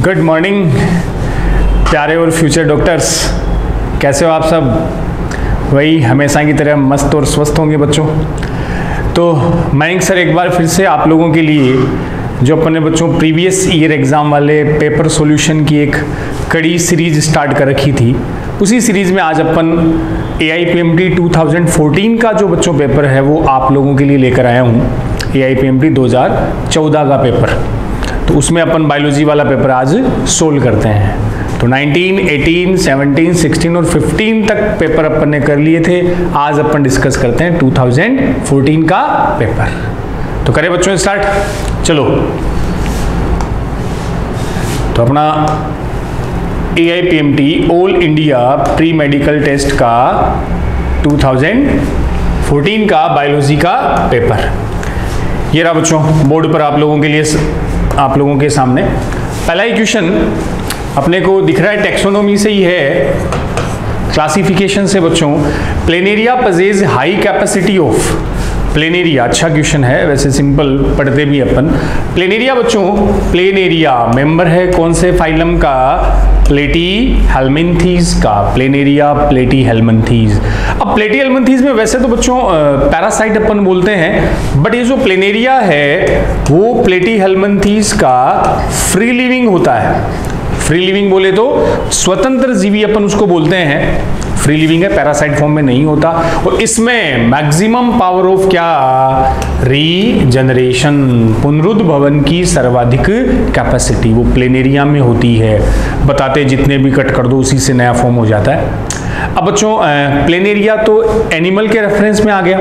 Good morning प्यारे और future doctors, कैसे हो आप सब? वही हमेशा की तरह मस्त और स्वस्थ होंगे बच्चों। तो मयंक सर एक बार फिर से आप लोगों के लिए जो अपने बच्चों प्रीवियस ईयर एग्ज़ाम वाले पेपर सॉल्यूशन की एक कड़ी सीरीज स्टार्ट कर रखी थी, उसी सीरीज़ में आज अपन AIPMT 2014 का जो बच्चों पेपर है वो आप लोगों के लिए लेकर आया हूँ। AIPMT 2014 का पेपर, तो उसमें अपन बायोलॉजी वाला पेपर आज सोल्व करते हैं। तो 19, 18, 17, 16 और 15 तक पेपर अपन ने कर लिए थे। आज अपन डिस्कस करते हैं 2014 का पेपर। तो करें बच्चों स्टार्ट, चलो। तो अपना AIPMT all India pre medical test का 2014 का बायोलॉजी का पेपर ये रहा बच्चों बोर्ड पर आप लोगों के सामने। पहला ही क्वेश्चन अपने को दिख रहा है, टेक्सोनोमी से ही है, क्लासिफिकेशन से बच्चों। Planaria पजेज high capacity of planaria, अच्छा क्वेश्चन है वैसे, सिंपल पढ़ते भी अपन। प्लेनेरिया बच्चों, प्लेनेरिया मेंबर है कौन से फाइलम का? प्लेटीहेल्मिन्थीज का। Planaria Platyhelminthes. अब प्लेटीहेल्मिन्थीज में वैसे तो बच्चों पैरासाइट अपन बोलते हैं, बट ये जो प्लेनेरिया है वो प्लेटीहेल्मिन्थीज का फ्री लिविंग होता है। फ्री लिविंग बोले तो स्वतंत्र जीवी अपन उसको बोलते हैं, फ्री लिविंग है, पैरासाइट फॉर्म में नहीं होता। और इसमें मैक्सिमम पावर ऑफ क्या? रीजनरेशन, पुनरुद्भवन की सर्वाधिक कैपेसिटी वो प्लेनेरिया में होती है। बताते जितने भी कट कर दो उसी से नया फॉर्म हो जाता है। अब बच्चों प्लेनेरिया तो एनिमल के रेफरेंस में आ गया।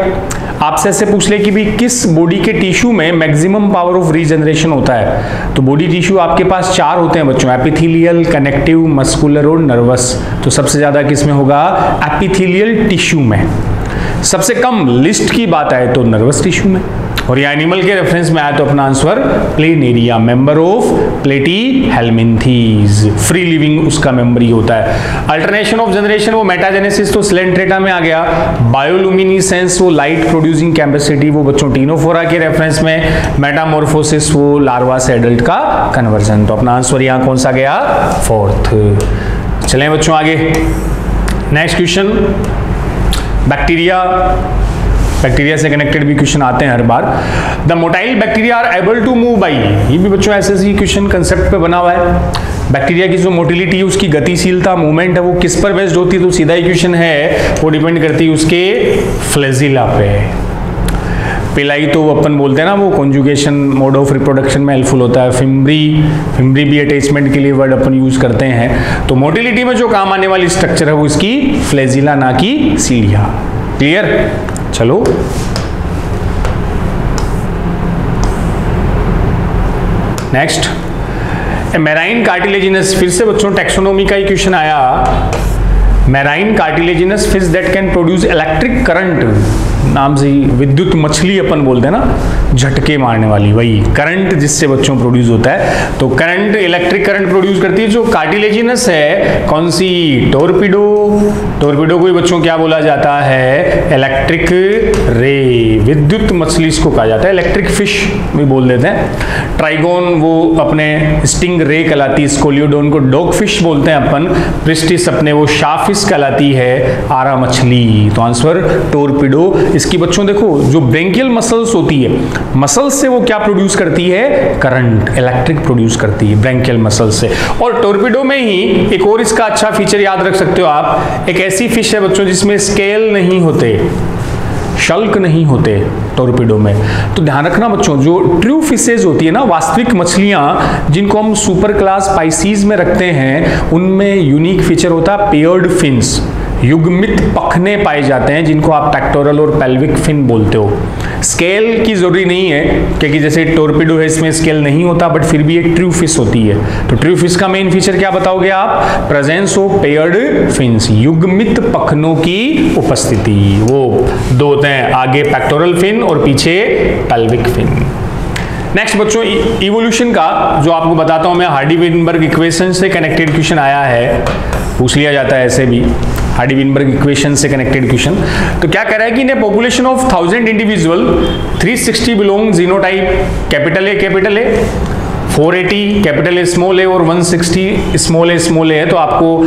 आपसे ऐसे पूछ ले कि भी किस बॉडी के टिश्यू में मैक्सिमम पावर ऑफ रीजनरेशन होता है, तो बॉडी टिश्यू आपके पास 4 होते हैं बच्चों, एपिथेलियल, कनेक्टिव, मस्कुलर और नर्वस। तो सबसे ज्यादा किस में होगा? एपिथेलियल टिश्यू में। सबसे कम लिस्ट की बात आए तो नर्वस टिश्यू में। और ये एनिमल के रेफरेंस में आया तो अपना answer planaria, member of Platyhelminthes, free living उसका मेंबर ही होता है। अल्टरनेशन ऑफ जनरेशन वो मेटाजेनेसिस तो सिलेंट्रेटा में आ गया। बायोलुमिनिसेंस वो लाइट प्रोड्यूसिंग कैपेसिटी वो बच्चों टीनोफोरा के रेफरेंस में। मेटामॉर्फोसिस वो लार्वा से एडल्ट का कन्वर्जन। तो अपना आंसर यहाँ कौन सा गया? 4th। चलें बच्चों आगे, नेक्स्ट क्वेश्चन। बैक्टीरिया से कनेक्टेड भी क्वेश्चन आते हैं हर बार। The motile bacteria are able to move by, ये भी बच्चों ऐसे ही क्वेश्चन कंसेप्ट पे बना हुआ है। बैक्टीरिया की जो मोटिलिटी है, उसकी गतिशीलता, मूवमेंट है, वो किस पर बेस्ड होती है? तो सीधा ही क्वेश्चन है, वो डिपेंड करती है उसके फ्लैजिला पे। पिलाई तो अपन बोलते हैं ना, वो कॉन्जुगेशन मोड ऑफ रिप्रोडक्शन में हेल्पफुल होता है। फिम्ब्री भी अटैचमेंट के लिए वर्ड अपन यूज करते हैं। तो मोटिलिटी में जो काम आने वाली स्ट्रक्चर है वो इसकी फ्लैजिला, ना कि सीढ़िया। क्लियर? चलो नेक्स्ट, मैराइन कार्टिलेजिनस। फिर से बच्चों टेक्सोनोमी का ही क्वेश्चन आया। Marine cartilaginous fish that can produce electric current, नाम से ही विद्युत मछली अपन बोलते हैं ना, झटके मारने वाली, वही करंट जिससे बच्चों प्रोड्यूस होता है। तो करंट, इलेक्ट्रिक करंट प्रोड्यूस करती है जो कार्टिलेजिनस है, कौन सी? टोरपीडो। टोरपीडो को बच्चों क्या बोला जाता है? इलेक्ट्रिक रे, विद्युत मछली इसको कहा जाता है, इलेक्ट्रिक फिश भी बोल देते हैं। ट्राइगोन वो अपने स्टिंग रे कहलाती, स्कोलियोडोन को डॉग फिश बोलते हैं अपन। प्रिस्टिस अपने वो शार्कफिश कहलाती है, आरा मछली। तो आंसर टोरपीडो। इसकी बच्चों देखो जो ब्रेंकियल मसल्स होती है, मसल्स से वो क्या प्रोड्यूस करती है? करंट, इलेक्ट्रिक प्रोड्यूस करती है ब्रेंकियल मसल्स से। और टोरपीडो में ही एक और इसका अच्छा फीचर याद रख सकते हो आप, एक ऐसी फिश है बच्चों जिसमें स्केल नहीं होते, शल्क नहीं होते टोरपीडो में। तो ध्यान रखना बच्चों, जो ट्रू फिशेज होती है ना, वास्तविक मछलियां जिनको हम सुपर क्लास स्पाइसीज में रखते हैं, उनमें यूनिक फीचर होता है पेयर्ड फिन्स, युग्मित पखने पाए जाते हैं, जिनको आप पेक्टोरल और पेल्विक फिन बोलते हो। स्केल की जरूरी नहीं है, क्योंकि जैसे टोरपीडो है इसमें स्केल नहीं होता, बट फिर भी एक ट्रू फिश होती है। तो ट्रू फिश का मेन फीचर क्या बताओगे आप? प्रेजेंस ऑफ पेयर्ड फिन्स, युग्मित पखनों की उपस्थिति। वो 2 होते हैं, आगे पेक्टोरल फिन और पीछे पेल्विक फिन। नेक्स्ट बच्चों इवोल्यूशन का जो आपको बताता हूं मैं, हार्डी-विनबर्ग इक्वेशन से कनेक्टेड क्वेश्चन आया है, पूछ लिया जाता है ऐसे भी। हार्डी-विनबर्ग इक्वेशन से कनेक्टेड क्वेश्चन। तो क्या कह रहा है कि in a population of 1000 individual 360 belong genotype capital A 480 capital A small A और 160 स्मॉल ए है, तो आपको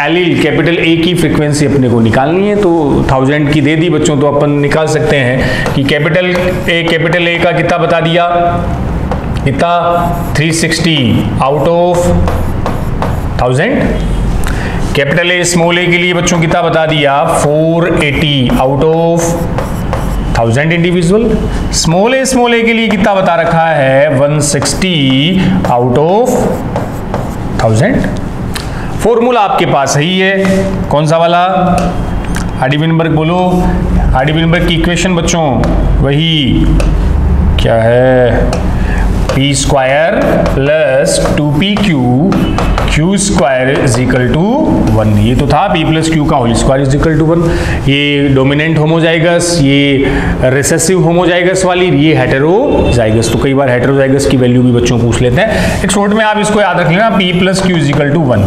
एलील कैपिटल ए की फ्रीक्वेंसी अपने को निकालनी है। तो 1000 की दे दी बच्चों, तो अपन निकाल सकते हैं कि कैपिटल ए का कितना बता दिया, कितना 360 out of 1000। Capital A small A के लिए बच्चों कितना बता दिया, 480 out of 1000 individual. Small A के लिए कितना बता रखा है, 160 आउट ऑफ 1000। फॉर्मूला आपके पास ही है, कौन सा वाला, हार्डी-वेनबर्ग बोलो, हार्डी-वेनबर्ग की इक्वेशन बच्चों वही क्या है, p square plus 2pq q square is equal to 1। ये तो था p प्लस क्यू का whole square is equal to 1। ये डोमिनेंट होमोजाइगस, ये रिसेसिव होमोजाइगस वाली, ये हेटेरोजाइगस। तो कई बार हेटेरोजाइगस की वैल्यू भी बच्चों पूछ लेते हैं। एक शॉर्ट में आप इसको याद रख लेना, p plus q is equal to 1।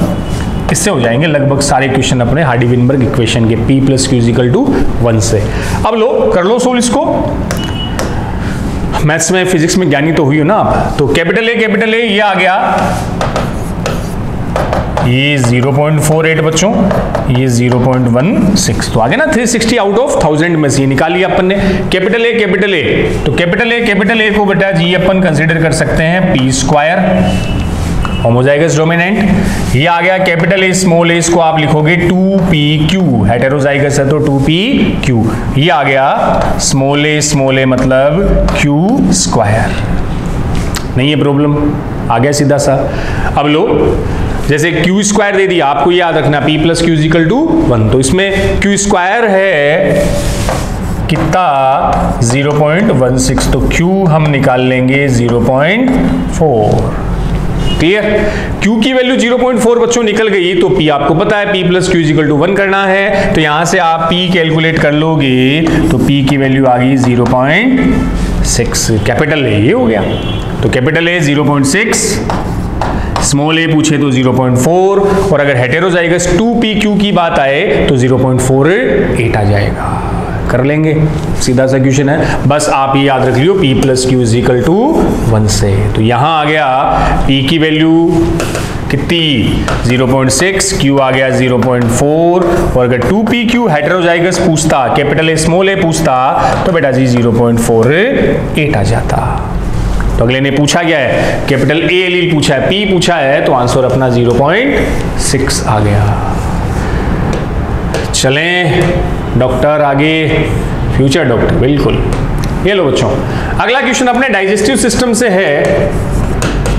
इससे हो जाएंगे लगभग सारे क्वेश्चन अपने हार्डी-वेनबर्ग इक्वेशन के, p plus q is equal to 1 से। अब लो कर लो सोल्व इसको। मैथ्स में फिजिक्स में ज्ञानी तो हुई हो ना आप। तो कैपिटल ए ये आ गया, ये 0.48 बच्चों, ये 0.16, तो आ गया ना 360 आउट ऑफ 1000 में से निकाल लिया अपन ने। कैपिटल ए, तो कैपिटल ए को बेटा जी अपन कंसीडर कर सकते हैं p स्क्वायर होमोजाइगस डोमिनेंट। ये आ गया कैपिटल ए स्मॉल ए, इसको आप लिखोगे 2pq, हेटेरोजाइगस है तो 2pq। ये आ गया स्मॉल ए मतलब q स्क्वायर। नहीं है प्रॉब्लम, आ गया सीधा सा। अब लो, जैसे q स्क्वायर दे दिया, आपको याद रखना p plus q equal to 1, तो इसमें q स्क्वायर है कितना 0.16, तो q हम निकाल लेंगे 0.4। क्लियर, q की वैल्यू 0.4 बच्चों निकल गई, तो p आपको पता है p plus q equal to 1 करना है, तो यहां से आप p कैलकुलेट कर लोगे, तो p की वैल्यू आ गई 0.6। कैपिटल ए ये हो गया, तो कैपिटल ए 0.6, स्मॉल ए पूछे तो 0.4, और अगर हेटेरोजाइगस 2pq की बात आए तो 0.48 आ जाएगा। कर लेंगे, सीधा सा क्वेश्चन है, बस आप ये याद रख लियो p plus q is equal to 1 से। तो यहां आ गया p की वैल्यू कितनी 0.6, q आ गया 0.4, और अगर 2pq हेटेरोजाइगस पूछता, कैपिटल ए स्मॉल ए पूछता, तो बेटा जी 0.48 आ जाता। तो अगले ने पूछा क्या है, कैपिटल ए एलील पूछा है, p पूछा है, तो आंसर अपना 0.6 आ गया। चलें डॉक्टर आगे, फ्यूचर डॉक्टर, बिल्कुल। ये लो बच्चों, अगला क्वेश्चन अपने डाइजेस्टिव सिस्टम से है।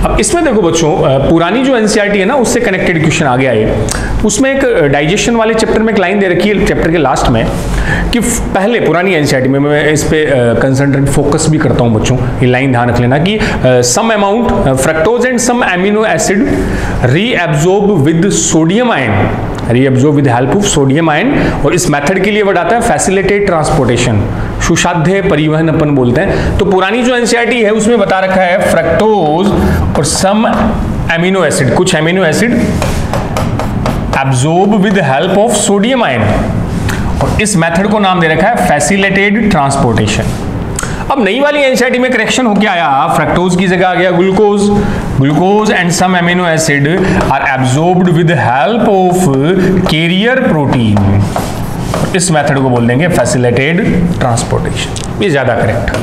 अब इसमें देखो बच्चों, पुरानी जो एनसीईआरटी है ना, उससे कनेक्टेड क्वेश्चन आ गया है। उसमें एक डाइजेशन वाले चैप्टर में एक लाइन दे रखी है, चैप्टर के लास्ट में, कि पहले पुरानी एनसीईआरटी में, मैं इस पे कंसंट्रेट फोकस भी करता हूं बच्चों, ये लाइन ध्यान रख लेना कि some amount fructose and some amino acid reabsorb with sodium ion, reabsorb with help of sodium ion, और इस मेथड के लिए वर्ड आता है फैसिलिटेट ट्रांसपोर्टेशन, सुसाध्य परिवहन अपन बोलते हैं। तो पुरानी जो एनसीईआरटी है उसमें बता रखा है फ्रक्टोज और सम एमिनो एसिड, कुछ amino acid absorb with help of sodium ion, और इस मेथड को नाम दे रखा है फैसिलिटेटेड ट्रांसपोर्टेशन। अब नई वाली एनसीईआरटी में करेक्शन होके आया, फ्रक्टोज की जगह आ गया glucose, glucose and some amino acid are absorbed with help of carrier protein, इस मेथड को बोल देंगे फैसिलिटेटेड ट्रांसपोर्टेशन। ये ज्यादा करेक्ट,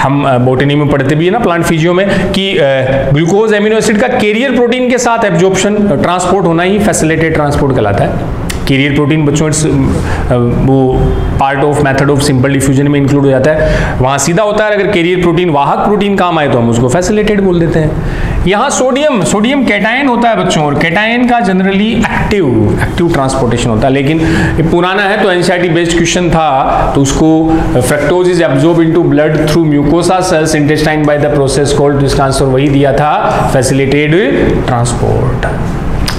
हम बॉटनी में पढ़ते भी है ना, प्लांट फिजियो में, कि ग्लूकोज एमिनो एसिड का कैरियर प्रोटीन के साथ एब्जॉर्प्शन ट्रांसपोर्ट होना ही फैसिलिटेटेड ट्रांसपोर्ट कहलाता है। कैरियर प्रोटीन बच्चों वो part of method of simple diffusion में इंक्लूड हो जाता है, वहां सीधा होता है। अगर कैरियर प्रोटीन वाहक प्रोटीन काम आए तो हम उसको फैसिलिटेटेड बोल देते हैं। यहाँ सोडियम कैटायन होता है बच्चों, और कैटायन का जनरली एक्टिव ट्रांसपोर्टेशन होता है, लेकिन ये पुराना है तो एनसीईआरटी बेस्ड क्वेश्चन था, तो उसको fructose is absorb into blood through mucosa cells intestine by the process called, इसका आंसर वही दिया था फैसिलिटेटेड ट्रांसपोर्ट,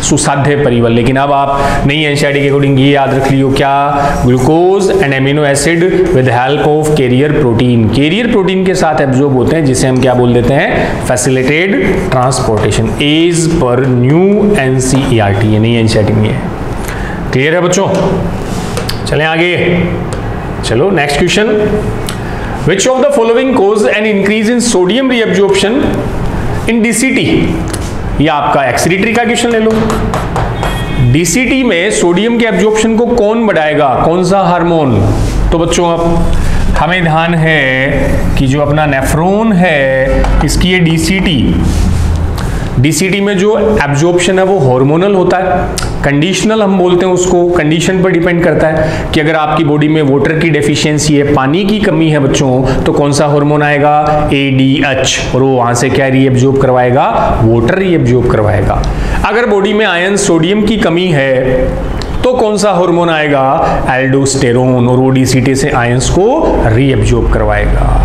सुसाध्य परिवहन। लेकिन अब आप नई एनसीईआरटी के अकॉर्डिंग ये याद रख लियो क्या, glucose and amino acid with help of carrier protein, carrier protein के साथ एब्जॉर्ब होते हैं, जिसे हम क्या बोल देते हैं facilitated transportation, as per new NCERT, ये नई एनसीईआरटी नहीं है। क्लियर है बच्चों, चलें आगे। चलो next question, which of the following cause an increase in sodium reabsorption in DCT, या आपका एक्सीडिटरी का क्वेश्चन ले लो। डीसीटी में सोडियम के एब्जॉर्प्शन को कौन बढ़ाएगा, कौन सा हार्मोन? तो बच्चों अब हमें ध्यान है कि जो अपना नेफ्रॉन है इसकी ये डीसीटी में जो एब्जॉर्प्शन है वो हार्मोनल होता है। कंडीशनल हम बोलते हैं उसको, कंडीशन पर डिपेंड करता है कि अगर आपकी बॉडी में वाटर की डेफिशिएंसी है, पानी की कमी है बच्चों, तो कौन सा हार्मोन आएगा, ADH, और वो वहां से क्या रीअब्जॉर्ब करवाएगा, वाटर रीअब्जॉर्ब करवाएगा। अगर बॉडी में आयन सोडियम की कमी है तो कौन सा हार्मोन आएगा, एल्डोस्टेरोन, और वो डीसीटी से आयंस को रीअब्जॉर्ब करवाएगा।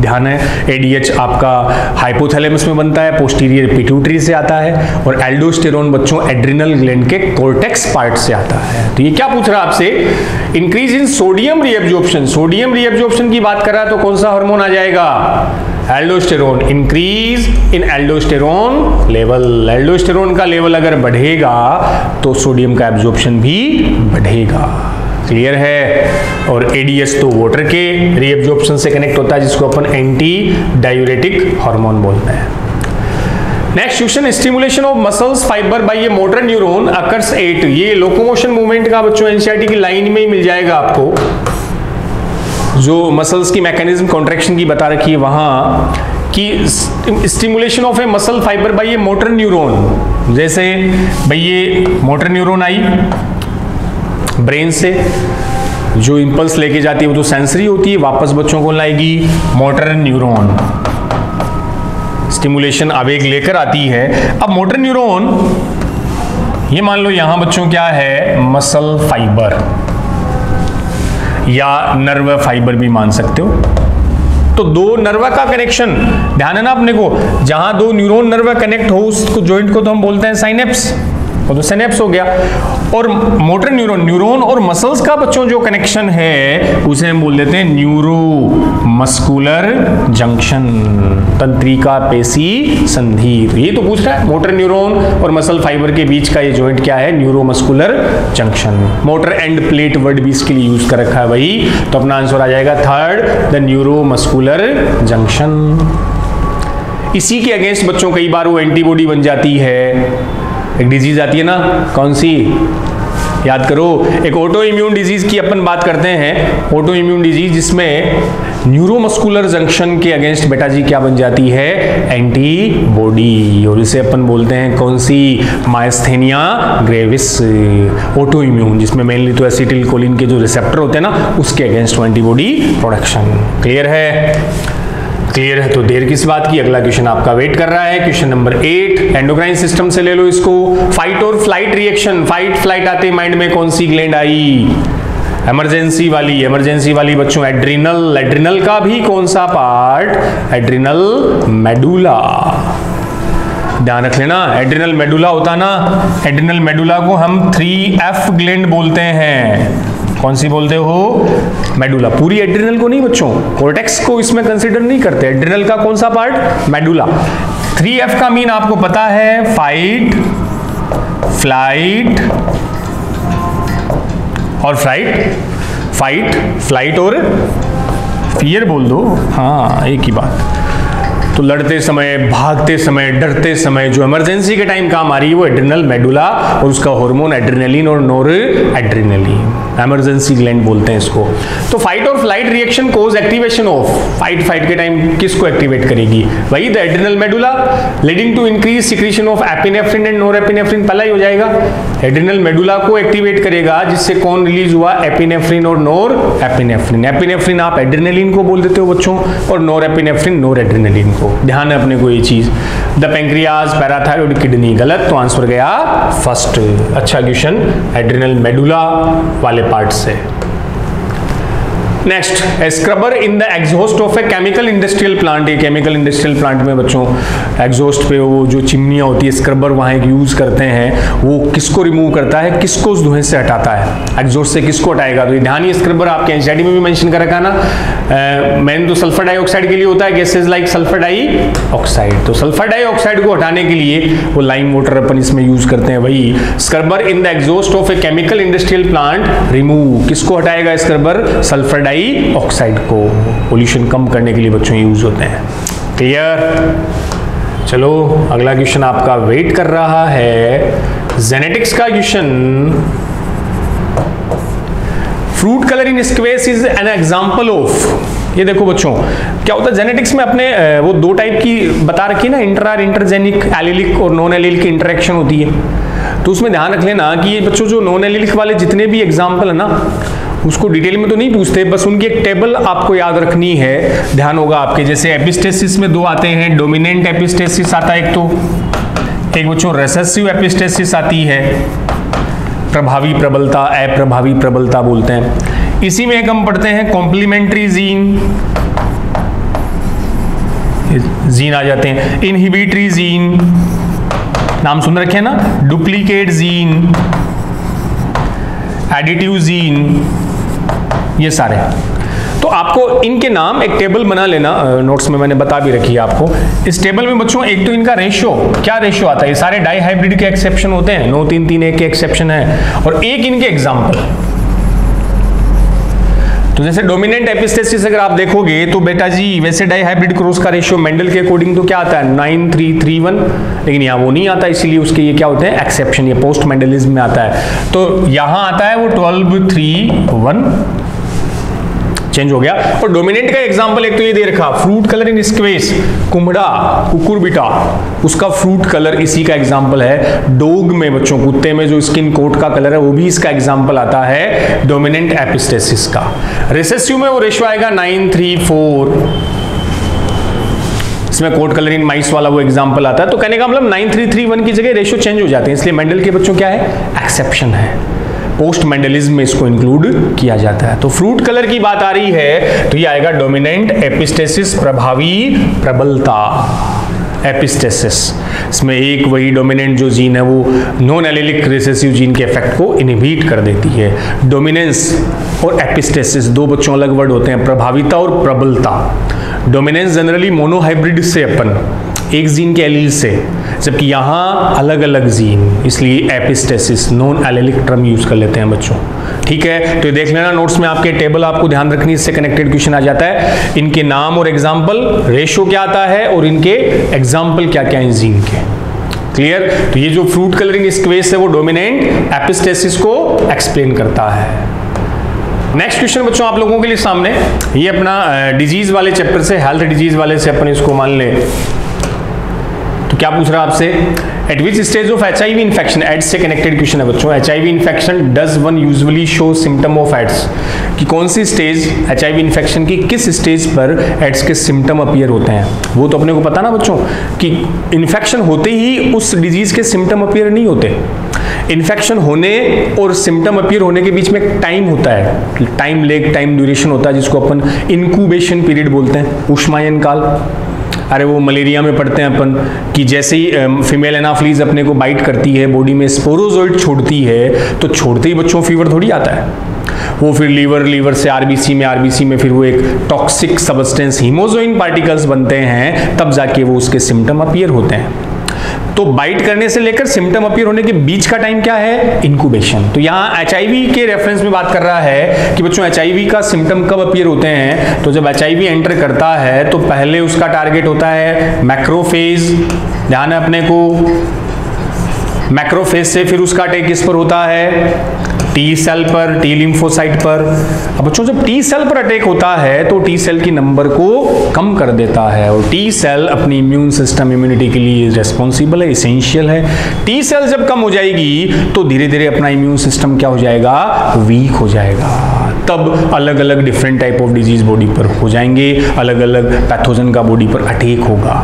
ध्यान है, ADH आपका हाइपोथैलेमस में बनता है, पोस्टीरियर पिट्यूटरी से आता है, और एल्डोस्टेरोन बच्चों एड्रिनल ग्लैंड के कोर्टेक्स पार्ट से आता है। तो ये क्या पूछ रहा है आपसे, increase in sodium reabsorption. Sodium reabsorption की बात कर रहा है तो कौन सा हार्मोन आ जाएगा, aldosterone. Increase in aldosterone level, aldosterone का लेवल अगर बढ़ेगा तो सोडियम का एब्जॉर्प्शन भी बढ़ेगा। क्लियर है। और ADH तो वाटर के रीअब्जॉर्प्शन से कनेक्ट होता है, जिसको अपन एंटी डायूरेटिक हार्मोन बोलते हैं। Next question, stimulation of muscles fibre by a motor neuron occurs at. ये लोकोमोशन मूवमेंट का बच्चों एनसीईआरटी की लाइन में ही मिल जाएगा आपको, जो मसल्स की मैकेनिज्म कॉन्ट्रैक्शन की बता रखी है वहां कि stimulation of a muscle fibre by a motor neuron. जैसे भाई ये मोटर न्यूरॉन आई ब्रेन से, जो इंपल्स लेके जाती है वो तो सेंसरी होती है, वापस बच्चों को लाएगी मोटर न्यूरॉन। स्टिमुलेशन आवेग लेकर आती है। अब मोटर न्यूरॉन, ये मान लो यहां बच्चों क्या है, मसल फाइबर या नर्व फाइबर भी मान सकते हो। तो दो नर्व का कनेक्शन, ध्यान है ना अपने को, जहां दो न्यूरॉन नर्व कनेक्ट हो उसको जॉइंट को तो हम बोलते हैं साइनेप्स, वो तो सिनेप्स हो गया। और मोटर न्यूरॉन और मसल्स का बच्चों जो कनेक्शन है उसे हम बोल देते हैं न्यूरो मस्कुलर जंक्शन, तंत्रिका पेशी संधि। तो ये तो पूछ रहा है मोटर न्यूरॉन और मसल फाइबर के बीच का ये जॉइंट क्या है, neuro muscular junction. Motor end plate word भी इसके लिए यूज कर रखा है वही, तो अपना आंसर आ जाएगा third, the neuro muscular junction. इसी के अगेंस्ट बच्चों कई बार वो एंटीबॉडी बन जाती है। एक डिजीज आती है ना, कौन सी, याद करो, एक ऑटो इम्यून डिजीज की अपन बात करते हैं, ऑटो इम्यून डिजीज, जिसमें न्यूरोमस्कुलर जंक्शन के अगेंस्ट बेटा जी क्या बन जाती है, एंटीबॉडी, और इसे अपन बोलते हैं कौन सी, मायस्थेनिया ग्रेविस। ऑटो इम्यून जिसमें मेनली तो एसिटिल कोलिन के जो रिसेप्टर होते हैं ना, उसके अगेंस्ट एंटीबॉडी प्रोडक्शन। क्लियर है, क्लियर है, तो देर किस बात की, अगला क्वेश्चन आपका वेट कर रहा है। क्वेश्चन नंबर 8, एंडोक्राइन सिस्टम से ले लो इसको। फाइट और फ्लाइट रिएक्शन, फाइट फ्लाइट आते माइंड में कौन सी ग्लैंड आई, इमरजेंसी वाली बच्चों एड्रिनल। एड्रिनल का भी कौन सा पार्ट, एड्रिनल मेडुला। ध्यान रख लेना, एड्रिनल मेडुला होता ना, एड्रिनल मेडुला को हम 3F ग्लैंड बोलते हैं। कौन सी बोलते हो, मेडुला। पूरी एड्रिनल को नहीं बच्चों, कोर्टेक्स को इसमें कंसीडर नहीं करते। एड्रिनल का कौन सा पार्ट, मेडुला। 3F का मीन आपको पता है, फाइट, फ्लाइट और फ्लाइट और फियर बोल दो, हाँ एक ही बात। तो लड़ते समय, भागते समय, डरते समय जो इमरजेंसी के टाइम काम आ रही है वो एड्रिनल मेडुला, और उसका हार्मोन एड्रेनलिन और नोर एड्रेनलिन, इमरजेंसी ग्लैंड बोलते हैं इसको। तो फाइट और flight reaction cause activation of, fight के टाइम किसको एक्टिवेट करेगी, वही the adrenal medulla, leading to increase secretion of epinephrine and norepinephrine. पहला ही हो जाएगा, एड्रिनल मेडुला को एक्टिवेट करेगा, जिससे कौन रिलीज हुआ, एपिनेफ्रिन और नोर एपिनेफ्रिन। एपिनेफ्रिन आप एड्रेनलिन को बोल देते हो बच्चों, और नोर एपिनेफ्रिन नोर एड्रेनलिन को। ध्यान है अपने को ये चीज। द पैंक्रियाज, पैराथायरॉइड, किडनी, गलत, तो आंसर गया फर्स्ट। अच्छा क्वेश्चन एड्रिनल मेडुला वाले पार्ट से। Next, scrubber in the exhaust of a chemical industrial plant. ये केमिकल इंडस्ट्रियल प्लांट में बच्चों एग्जॉस्ट पे वो जो चिमनियाँ होती है, स्क्रबर वहाँ एक यूज करते हैं, वो किसको रिमूव करता है, किसको उस धुएं से हटाता है, एग्जॉस्ट से किसको हटाएगा। तो ध्यान, ये स्क्रबर आपके एनसीईआरटी में भी मेंशन कर रखा ना, मेन तो सल्फर डाइऑक्साइड के लिए होता है, गैसेज लाइक सल्फर डाइऑक्साइड। तो सल्फर डाइऑक्साइड को हटाने के लिए वो लाइम वाटर अपन इसमें यूज करते हैं, वही scrubber in the exhaust of a chemical industrial plant remove, किसको हटाएगा स्क्रबर, सल्फर ऑक्साइड को, पोल्यूशन कम करने के लिए बच्चों यूज होते हैं। क्लियर, चलो अगला क्वेश्चन आपका वेट कर रहा है, जेनेटिक्स का question. Fruit colour in squares is an example of, ये देखो बच्चों क्या होता है जेनेटिक्स में अपने वो दो टाइप की बता रखी है ना, इंटर इंटरजेनिक एलिलिक और नॉन एलिलिक की इंटरेक्शन होती है। तो उसमें ध्यान रख लेना कि ये बच्चों जो नॉन एलिलिक वाले जितने भी एग्जाम्पल है ना, उसको डिटेल में तो नहीं पूछते, बस उनकी एक टेबल आपको याद रखनी है, ध्यान होगा आपके। जैसे एपिस्टेसिस में दो आते हैं, डोमिनेंट एपिस्टेसिस आता है एक बच्चों रेसेसिव एपिस्टेसिस आती है, प्रभावी प्रबलता, अप्रभावी प्रबलता बोलते हैं। इसी में एक हम पढ़ते हैं कॉम्प्लीमेंट्री जीन आ जाते हैं, इनहिबिटरी जीन, नाम सुन रखे हैं ना, डुप्लीकेट जीन, एडिटिव जीन, ये सारे। तो आपको इनके नाम एक टेबल बना लेना, नोट्स में मैंने बता भी रखी है आपको। इस टेबल में बच्चों एक तो इनका रेशियो, क्या रेशियो आता है, ये सारे डाई हाइब्रिड के एक्सेप्शन होते हैं, 9 3 3 1 के एक्सेप्शन है, और एक इनके एग्जाम्पल। तो जैसे डोमिनेंट एपिस्टेसिस अगर आप देखोगे तो बेटा जी वैसे डाई हाइब्रिड क्रॉस का रेशियो मेंडल के अकॉर्डिंग तो क्या आता है 9 3 3 1, लेकिन यहाँ वो नहीं आता, इसीलिए उसके ये क्या होते हैं एक्सेप्शन, ये पोस्ट मेंडलिज्म में आता है। तो यहाँ आता है वो 12 3 1 चेंज हो गया। और डोमिनेंट का एग्जांपल एक तो ये दे रखा, फ्रूट कलर इन स्क्वेस, कुम्हड़ा कुकुरबिटा, उसका फ्रूट कलर इसी का एग्जांपल है। डॉग में बच्चों कुत्ते में जो स्किन कोट का कलर है वो भी इसका एग्जांपल आता है डोमिनेंट एपिस्टेसिस का। रिसेसिव में वो रेशियो आएगा 9 3 4, इसमें कोट कलर इन माइस वाला वो एग्जांपल आता है। तो कहने का मतलब 9 3 3 1 की जगह रेशियो चेंज हो जाते हैं, इसलिए मेंडल के बच्चों क्या है एक्सेप्शन है, पोस्ट मेंडलिज्म में इसको इंक्लूड किया जाता है। तो फ्रूट कलर की बात आ रही है तो ये आएगा डोमिनेंट एपिस्टेसिस, प्रभावी प्रबलता एपिस्टेसिस। इसमें एक वही डोमिनेंट जो जीन है वो नॉन एलिलिक रिसेसिव जीन के इफेक्ट को इनहिबिट कर देती है। डोमिनेंस और एपिस्टेसिस दो बच्चों अलग वर्ड होते हैं, प्रभाविता और प्रबलता। डोमिनेंस जनरली मोनोहाइब्रिड से अपन एक जीन के एलील से, जबकि यहाँ अलग अलग जीन, इसलिए epistasis non allylic term use कर लेते हैं बच्चों। ठीक है, तो ये देख लेना नोट्स में आपके टेबल आपको ध्यान रखनी, इससे कनेक्टेड क्वेश्चन आ जाता है। इनके नाम और एग्जाम्पल, रेशियो क्या आता है और इनके एग्जाम्पल क्या क्या है जीन के। क्लियर? तो ये जो फ्रूट कलरिंग स्क्वेस है वो डोमिनेंट एपिस्टेसिस को एक्सप्लेन करता है। नेक्स्ट क्वेश्चन बच्चों आप लोगों के लिए सामने, ये अपना डिजीज वाले चैप्टर से, हेल्थ डिजीज वाले से अपन इसको मान ले। तो क्या पूछ रहा है आपसे, at which stage of HIV infection, AIDS से कनेक्टेड क्वेश्चन है बच्चों। HIV infection does one usually show symptom of AIDS, कि कौन सी स्टेज HIV इन्फेक्शन की किस स्टेज पर एड्स के सिम्टम अपीयर होते हैं। वो तो अपने को पता ना बच्चों कि इन्फेक्शन होते ही उस डिजीज के सिम्टम अपीयर नहीं होते, इन्फेक्शन होने और सिम्टम अपीयर होने के बीच में एक टाइम होता है, टाइम लेग, टाइम ड्यूरेशन होता है, जिसको अपन इंक्यूबेशन पीरियड बोलते हैं, ऊष्मायन काल। अरे वो मलेरिया में पढ़ते हैं अपन कि जैसे ही फीमेल एनाफ्लीज अपने को बाइट करती है, बॉडी में स्पोरोजोइड छोड़ती है, तो छोड़ते ही बच्चों फीवर थोड़ी आता है, वो फिर लीवर से आरबीसी में फिर वो एक टॉक्सिक सब्सटेंस हीमोजोइन पार्टिकल्स बनते हैं, तब जाके वो उसके सिम्टम अपीयर होते हैं। तो बाइट करने से लेकर सिम्टम अपीयर होने के बीच का टाइम क्या है, इंक्यूबेशन। तो यहाँ HIV के रेफरेंस में बात कर रहा है कि बच्चों HIV का सिम्टम कब अपीयर होते हैं। तो जब HIV एंटर करता है तो पहले उसका टारगेट होता है मैक्रोफेज, ध्यान है अपने को, मैक्रोफेज से फिर उसका अटैक किस पर होता है, T सेल पर, T लिम्फोसाइट पर। अब बच्चों जब T सेल पर अटैक होता है तो T सेल की नंबर को कम कर देता है, और T सेल अपनी इम्यून सिस्टम इम्यूनिटी के लिए रेस्पॉन्सिबल है, इसेंशियल है। T सेल जब कम हो जाएगी तो धीरे धीरे अपना इम्यून सिस्टम क्या हो जाएगा, वीक हो जाएगा। तब अलग अलग different type of disease body पर हो जाएंगे, अलग अलग पैथोजन का बॉडी पर अटैक होगा,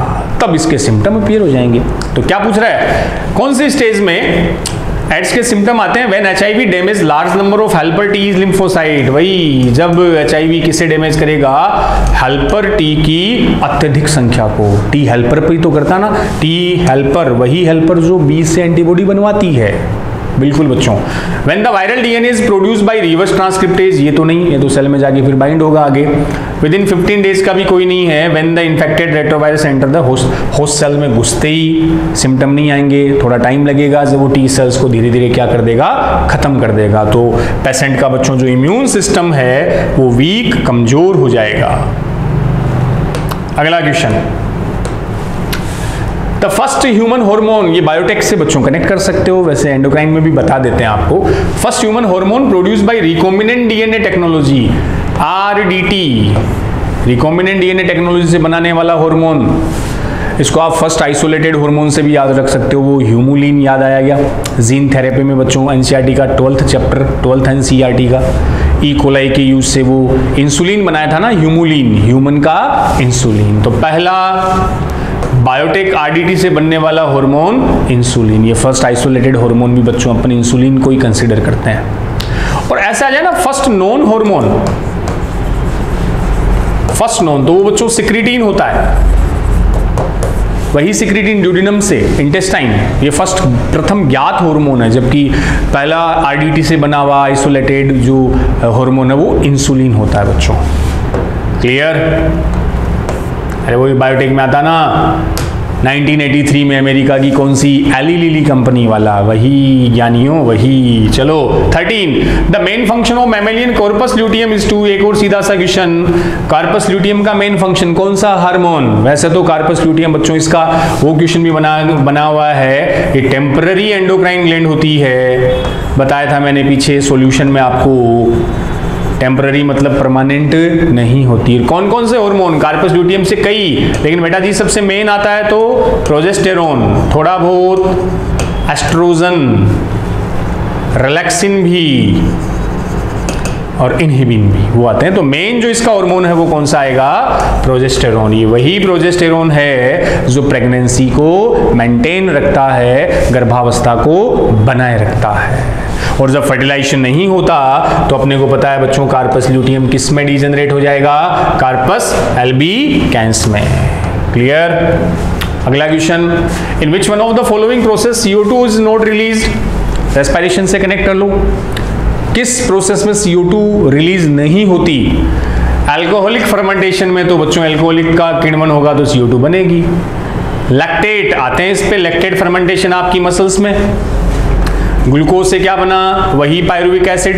तब इसके सिम्टम अपीयर हो जाएंगे। तो क्या पूछ रहा है, कौन सी स्टेज में एड्स के सिम्टम आते हैं, when HIV damage large number of helper T lymphocyte. वही जब HIV किसे डैमेज करेगा, हेल्पर T की अत्यधिक संख्या को। T हेल्पर पर ही तो करता ना, T हेल्पर वही हेल्पर जो B से एंटीबॉडी बनवाती है। बिल्कुल बच्चों, when the viral DNA is produce by reverse transcriptase, ये तो नहीं, ये तो सेल में जाके फिर बाइंड होगा आगे। विद इन 15 डेज का भी कोई नहीं है। When the infected retrovirus enter the host cell में घुसते ही सिम्टम नहीं आएंगे, थोड़ा टाइम लगेगा, जब वो T सेल्स को धीरे धीरे क्या कर देगा, खत्म कर देगा। तो पेशेंट का बच्चों जो इम्यून सिस्टम है वो वीक, कमजोर हो जाएगा। अगला question, the first human hormone, ये बायोटेक से बच्चों कनेक्ट कर सकते हो, वैसे एंडोक्राइन में भी बता देते हैं आपको। First human hormone produce by recombinant DNA technology, RDT, recombinant DNA technology से बनाने वाला हार्मोन। इसको आप फर्स्ट आइसोलेटेड हार्मोन से भी याद रख सकते हो, वो ह्यूमुलिन याद आया गया। जीन थेरेपी में बच्चों एनसीईआरटी का 12th चैप्टर, 12th एनसीईआरटी का, ई कोलाई के यूज से वो इंसुलिन बनाया था ना, ह्यूमुलिन, ह्यूमन का इंसुलिन। तो पहला बायोटेक आरडीटी से बनने वाला हार्मोन इंसुलिन, ये फर्स्ट आइसोलेटेड हार्मोन भी बच्चों अपन इंसुलिन को ही कंसीडर करते हैं। और ऐसा आ जाए ना first non hormone, first non, तो वो बच्चों सिक्रीटीन होता है, वही सिक्रीटीन ड्यूडिनम से, इंटेस्टाइन, ये फर्स्ट प्रथम ज्ञात हार्मोन है, जबकि पहला आरडीटी से बना हुआ आइसोलेटेड जो हार्मोन है वो इंसुलिन होता है बच्चों। क्लियर? अरे वही बायोटेक में आता ना 1983 में अमेरिका की कौन सी, एली लिली कंपनी वाला, वही ज्ञानियों वही। चलो 13, the main function of mammalian corpus luteum is to, एक और सीधा सा क्वेश्चन, कॉर्पस ल्यूटियम का मेन फंक्शन कौन सा हार्मोन? वैसे तो कॉर्पस ल्यूटियम बच्चों इसका वो क्वेश्चन भी बना हुआ है, ये टेम्पररी एंडोक्राइन ग्लैंड होती है, बताया था मैंने पीछे सॉल्यूशन में आपको। टेम्पररी मतलब परमानेंट नहीं होती है। कौन कौन से हार्मोन? कार्पस ल्यूटियम से कई, लेकिन बेटा जी सबसे मेन आता है तो प्रोजेस्टेरोन, थोड़ा बहुत एस्ट्रोजन, रिलैक्सिन भी और इनहिबिन भी, वो आते हैं। तो मेन जो इसका हार्मोन है वो कौन सा आएगा? प्रोजेस्टेरोन। ये वही प्रोजेस्टेरोन है जो प्रेगनेंसी को मेंटेन रखता है, गर्भावस्था को बनाए रखता है। और जब फर्टिलाइजेशन नहीं होता तो अपने को पता है बच्चों कार्पस ल्यूटियम किस में डिजेनरेट हो जाएगा? कार्पस एल्बिकैंस में। क्लियर? अगला question, in which one of the following process CO2 is not released? Respiration से कनेक्ट कर लो। किस प्रोसेस में CO2 रिलीज नहीं होती? अल्कोहलिक फर्मेंटेशन में तो बच्चों अल्कोहलिक का किण्वन होगा तो CO2 बनेगी। लैक्टेट आते हैं इस पे, लैक्टेट फर्मेंटेशन आपकी मसल्स में, ग्लूकोज से क्या बना? वही पायरुविक एसिड,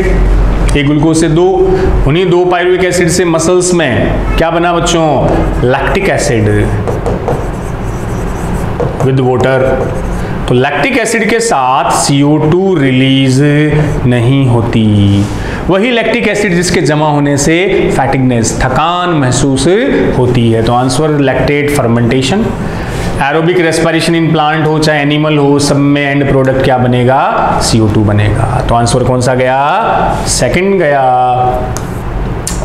एक ग्लूकोज से दो, उन्हीं दो पायरुविक एसिड से मसल्स में क्या बना बच्चों? Lactic acid with water. तो लैक्टिक एसिड के साथ CO2 रिलीज नहीं होती, वही लैक्टिक एसिड जिसके जमा होने से फैटिगनेस, थकान महसूस होती है। तो answer lactate fermentation. Aerobic respiration in plant हो चाहे एनिमल हो, सब में एंड प्रोडक्ट क्या बनेगा? CO2 बनेगा। तो आंसर कौन सा गया? सेकंड गया।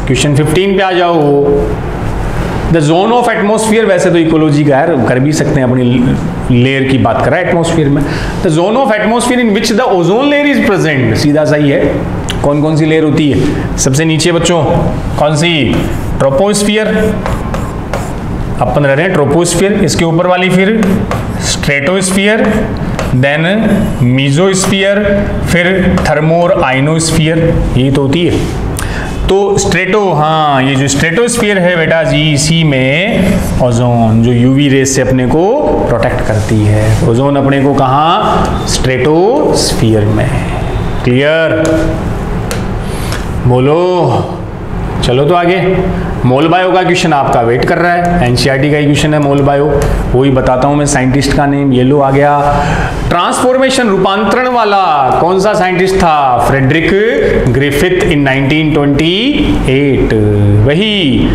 क्वेश्चन 15 पे आ जाओ। द जोन ऑफ एटमोस्फियर, वैसे तो इकोलॉजी का है, कर भी सकते हैं, अपनी लेयर की बात कर रहा है एटमोस्फियर में। The zone of atmosphere in which the ozone layer is present, सीधा सही है। कौन कौन सी लेयर होती है? सबसे नीचे बच्चों कौन सी? ट्रोपोस्फियर, अपन रह रहे हैं ट्रोपोस्फियर, इसके ऊपर वाली फिर स्ट्रेटोस्फियर, देन मीजोस्फियर, फिर थर्मो और आइनोस्फियर, यही तो होती है। तो स्ट्रेटो, हाँ ये जो स्ट्रेटोस्फियर है बेटा जी, इसी में ओजोन जो यूवी रेस से अपने को प्रोटेक्ट करती है, ओजोन अपने को कहाँ? स्ट्रेटोस्फियर में। क्लियर? बोलो। चलो तो आगे, मोल बायो का क्वेश्चन आपका वेट कर रहा है, एनसीईआरटी का क्वेश्चन है मोल बायो, वो ही बताता हूं मैं साइंटिस्ट का नेम। ये लो आ गया। ट्रांसफॉर्मेशन, रूपांतरण वाला कौन सा साइंटिस्ट था? फ्रेडरिक ग्रिफिथ इन 1928। वही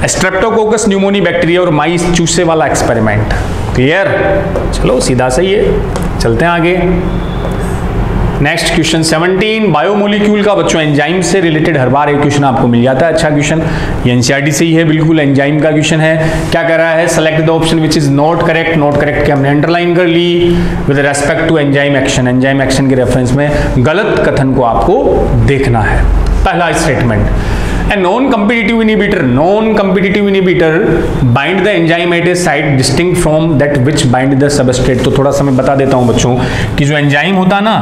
स्ट्रेप्टोकोकस न्यूमोनी बैक्टीरिया और माइस चूसे वाला एक्सपेरिमेंट। क्लियर? चलो सीधा सही है, चलते हैं आगे। नेक्स्ट क्वेश्चन 17, बायोमोलिक्यूल का बच्चों एंजाइम से रिलेटेड हर बार एक क्वेश्चन आपको मिल जाता है। अच्छा क्वेश्चन, ये एनसीईआरटी से ही है, बिल्कुल एंजाइम का क्वेश्चन है। क्या कर रहा है? Select the option which is not correct. Not correct के हमने अंडरलाइन कर ली with respect to enzyme action. Enzyme action के रेफरेंस में गलत कथन को आपको देखना है। पहला statement, A non-competitive inhibitor bind the enzyme at a site distinct from that which bind the substrate। तो थोड़ा सा मैं बता देता हूं बच्चों कि जो एंजाइम होता ना,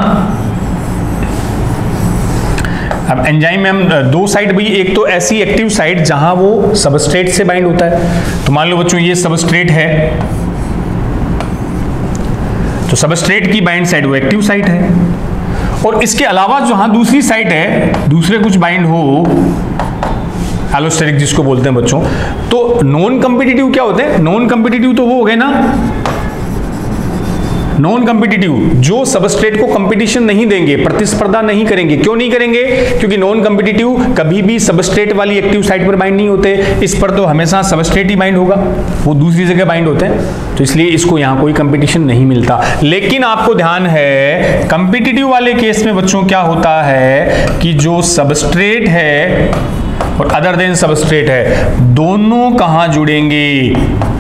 अब एंजाइम में हम दो साइड भी, एक तो ऐसी एक्टिव साइट जहां वो सबस्ट्रेट से बाइंड होता है। तो मान लो बच्चों ये सबस्ट्रेट है, तो सबस्ट्रेट की बाइंड साइड वो एक्टिव साइट है, और इसके अलावा जहां दूसरी साइट है, दूसरे कुछ बाइंड हो, एलोस्टेरिक जिसको बोलते हैं बच्चों। तो नॉन कम्पिटिटिव क्या होते हैं? नॉन कम्पिटिटिव तो वो हो गए ना नॉन कॉम्पिटिटिव, जो सबस्ट्रेट को कंपटीशन नहीं देंगे, प्रतिस्पर्धा नहीं करेंगे। क्यों नहीं करेंगे? क्योंकि नॉन कॉम्पिटिटिव कभी भी सबस्ट्रेट वाली एक्टिव साइट पर बाइंड नहीं होते। इस पर तो हमेशा सबस्ट्रेट ही बाइंड होगा, वो दूसरी जगह बाइंड होते हैं, तो इसलिए इसको यहां कोई कंपटीशन नहीं मिलता। लेकिन आपको ध्यान है कंपटीटिव वाले केस में बच्चों क्या होता है कि जो सबस्ट्रेट है और अदर देन सबस्ट्रेट है, दोनों कहां जुड़ेंगे?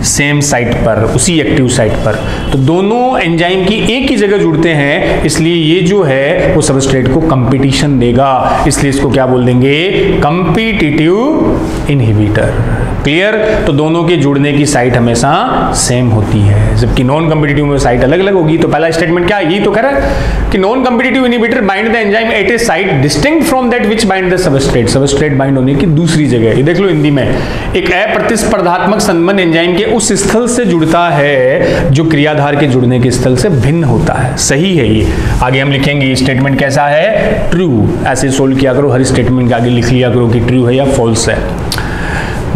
सेम साइट पर, उसी एक्टिव साइट पर। तो दोनों एंजाइम की एक ही जगह जुड़ते हैं, इसलिए ये जो है वो सबस्ट्रेट को कंपटीशन देगा, इसलिए इसको क्या बोल देंगे? Competitive inhibitor. क्लियर? तो दोनों के जुड़ने की साइट हमेशा सेम होती है, जबकि नॉन कंपटीटिव में साइट अलग अलग होगी। तो पहला स्टेटमेंट क्या है? यही तो कह रहा है कि non competitive inhibitor bind the enzyme eight A site distinct from that which bind the substrate. Substrate bind होने की दूसरी जगह। ये देख लो हिंदी में, एक अप्रतिस्पर्धात्मक संबंध एंजाइम के उस स्थल से जुड़ता है जो क्रियाधार के जुड़ने के स्थल से भिन्न होता है। सही है ये। आगे हम लिखेंगे स्टेटमेंट कैसा है? ट्रू। ऐसे सोल्व किया करो, हर स्टेटमेंट के आगे लिख लिया करो कि ट्रू है या फॉल्स है।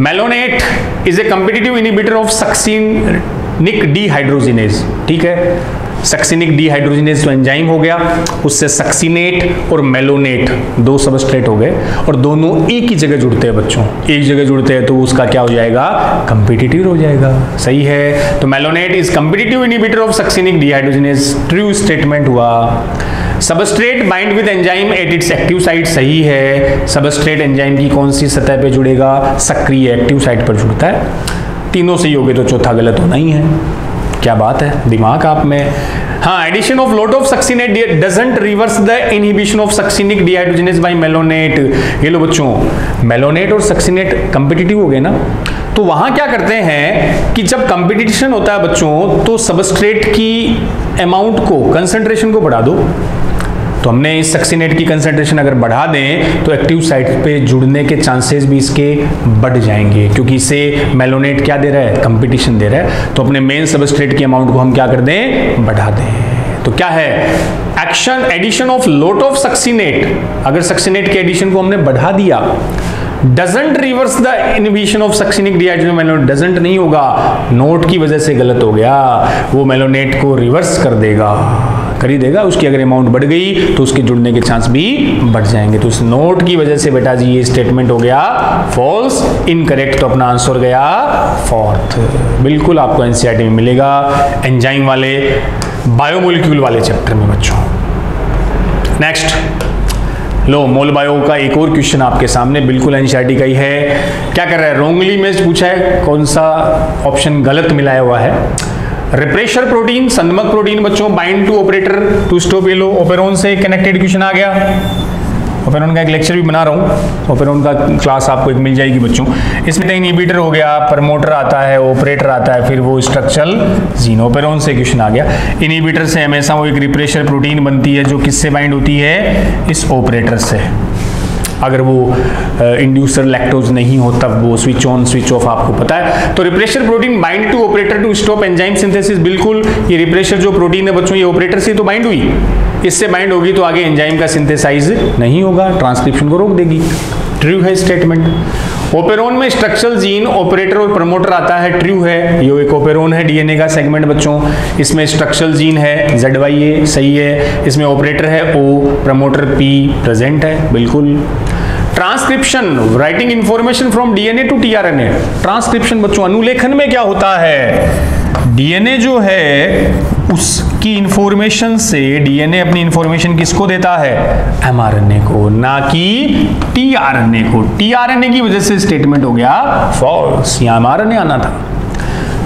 Malonate is a competitive inhibitor of succinic dehydrogenase. ठीक है, सक्सिनिक डीहाइड्रोजिनेज तो एंजाइम हो गया, उससे सक्सिनेट और मेलोनेट दो सबस्ट्रेट हो गए और दोनों एक ही जगह जुड़ते हैं बच्चों। एक जगह जुड़ते हैं तो उसका क्या हो जाएगा? कंपिटिटिव हो जाएगा। सही है। तो malonate is competitive inhibitor of succinic dehydrogenase. True statement हुआ। Substrate bind with enzyme at its active site. सही है। सबस्ट्रेट एंजाइम की कौन सी सतह पे जुड़ेगा? सक्रिय एक्टिव साइट पर जुड़ता है। तीनों सही हो गए तो चौथा गलत होना ही है। क्या बात है, दिमाग आप में। हाँ, addition of lot of succinate doesn't reverse the inhibition of succinic dehydrogenase by malonate. ये लो बच्चों, मेलोनेट और सक्सिनेट कंपिटिटिव हो गए ना, तो वहां क्या करते हैं कि जब कंपटीशन होता है बच्चों तो सबस्ट्रेट की अमाउंट को, कंसंट्रेशन को बढ़ा दो। तो हमने इस सक्सिनेट की कंसंट्रेशन अगर बढ़ा दें तो एक्टिव साइट पे जुड़ने के चांसेस भी इसके बढ़ जाएंगे, क्योंकि इसे मेलोनेट क्या दे रहा है? कंपटीशन दे रहा है। तो अपने मेन सबस्ट्रेट की अमाउंट को हम क्या कर दें? बढ़ा दें। तो क्या है? Action addition of lot of succinate. अगर सक्सिनेट के एडिशन को हमने बढ़ा दिया, doesn't reverse the inhibition of succinic dehydrogenase. Malonate doesn't नहीं होगा, नोट की वजह से गलत हो गया, वो मेलोनेट को रिवर्स कर देगा, कर ही देगा। उसकी अगर अमाउंट बढ़ गई तो उसके जुड़ने के चांस भी बढ़ जाएंगे। तो उस नोट की वजह से बेटा जी ये स्टेटमेंट हो गया फॉल्स, इनकरेक्ट। तो अपना आंसर गया फोर्थ। बिल्कुल आपको एनसीईआरटी में मिलेगा, एंजाइम वाले, बायोमोलिक्यूल वाले चैप्टर में बच्चों। नेक्स्ट लो, मोल बायो का एक और क्वेश्चन आपके सामने, बिल्कुल एनसीईआरटी का ही है। क्या कर रहा है? रोंगली में पूछा है, कौन सा ऑप्शन गलत मिलाया हुआ है? रिप्रेशर प्रोटीन, संदमक प्रोटीन बच्चों bind to operator to stop yellow. Operon से कनेक्टेड क्वेश्चन आ गया। ओपेरोन का एक लेक्चर भी बना रहा हूँ, ओपेरोन का क्लास आपको एक मिल जाएगी बच्चों। इसमें इनहिबिटर हो गया, प्रमोटर आता है, ऑपरेटर आता है, फिर वो स्ट्रक्चरल जीन। ओपेरोन से क्वेश्चन आ गया। इनहिबिटर से हमेशा वो एक रिप्रेशर प्रोटीन बनती है जो किससे बाइंड होती है? इस ऑपरेटर से। अगर वो इंड्यूसर लैक्टोज नहीं हो तब वो स्विच ऑन स्विच ऑफ आपको पता है। तो repressor protein bind to operator to stop enzyme synthesis. बिल्कुल, ये रिप्रेशर जो प्रोटीन है बच्चों, ये ऑपरेटर से तो बाइंड हुई, इससे बाइंड होगी तो आगे एंजाइम का सिंथेसाइज नहीं होगा, ट्रांसक्रिप्शन को रोक देगी। ट्रू है स्टेटमेंट। ओपेरोन में स्ट्रक्चरल जीन, ऑपरेटर और प्रमोटर आता है। ट्रू है। ये एक ओपेरोन है, डीएनए का सेगमेंट बच्चों, इसमें स्ट्रक्चरल जीन है ZYA, सही है। इसमें ऑपरेटर है O, प्रमोटर P प्रेजेंट है, बिल्कुल। Transcription, writing information from DNA to tRNA. Transcription बच्चों अनुलेखन में क्या होता है? डीएनए जो है उसकी इंफॉर्मेशन से, डीएनए अपनी इंफॉर्मेशन किसको देता है? एमआरएनए को, ना कि टीआरएनए को। टीआरएनए की वजह से स्टेटमेंट हो गया फॉल्स, यहां एमआरएनए आना था।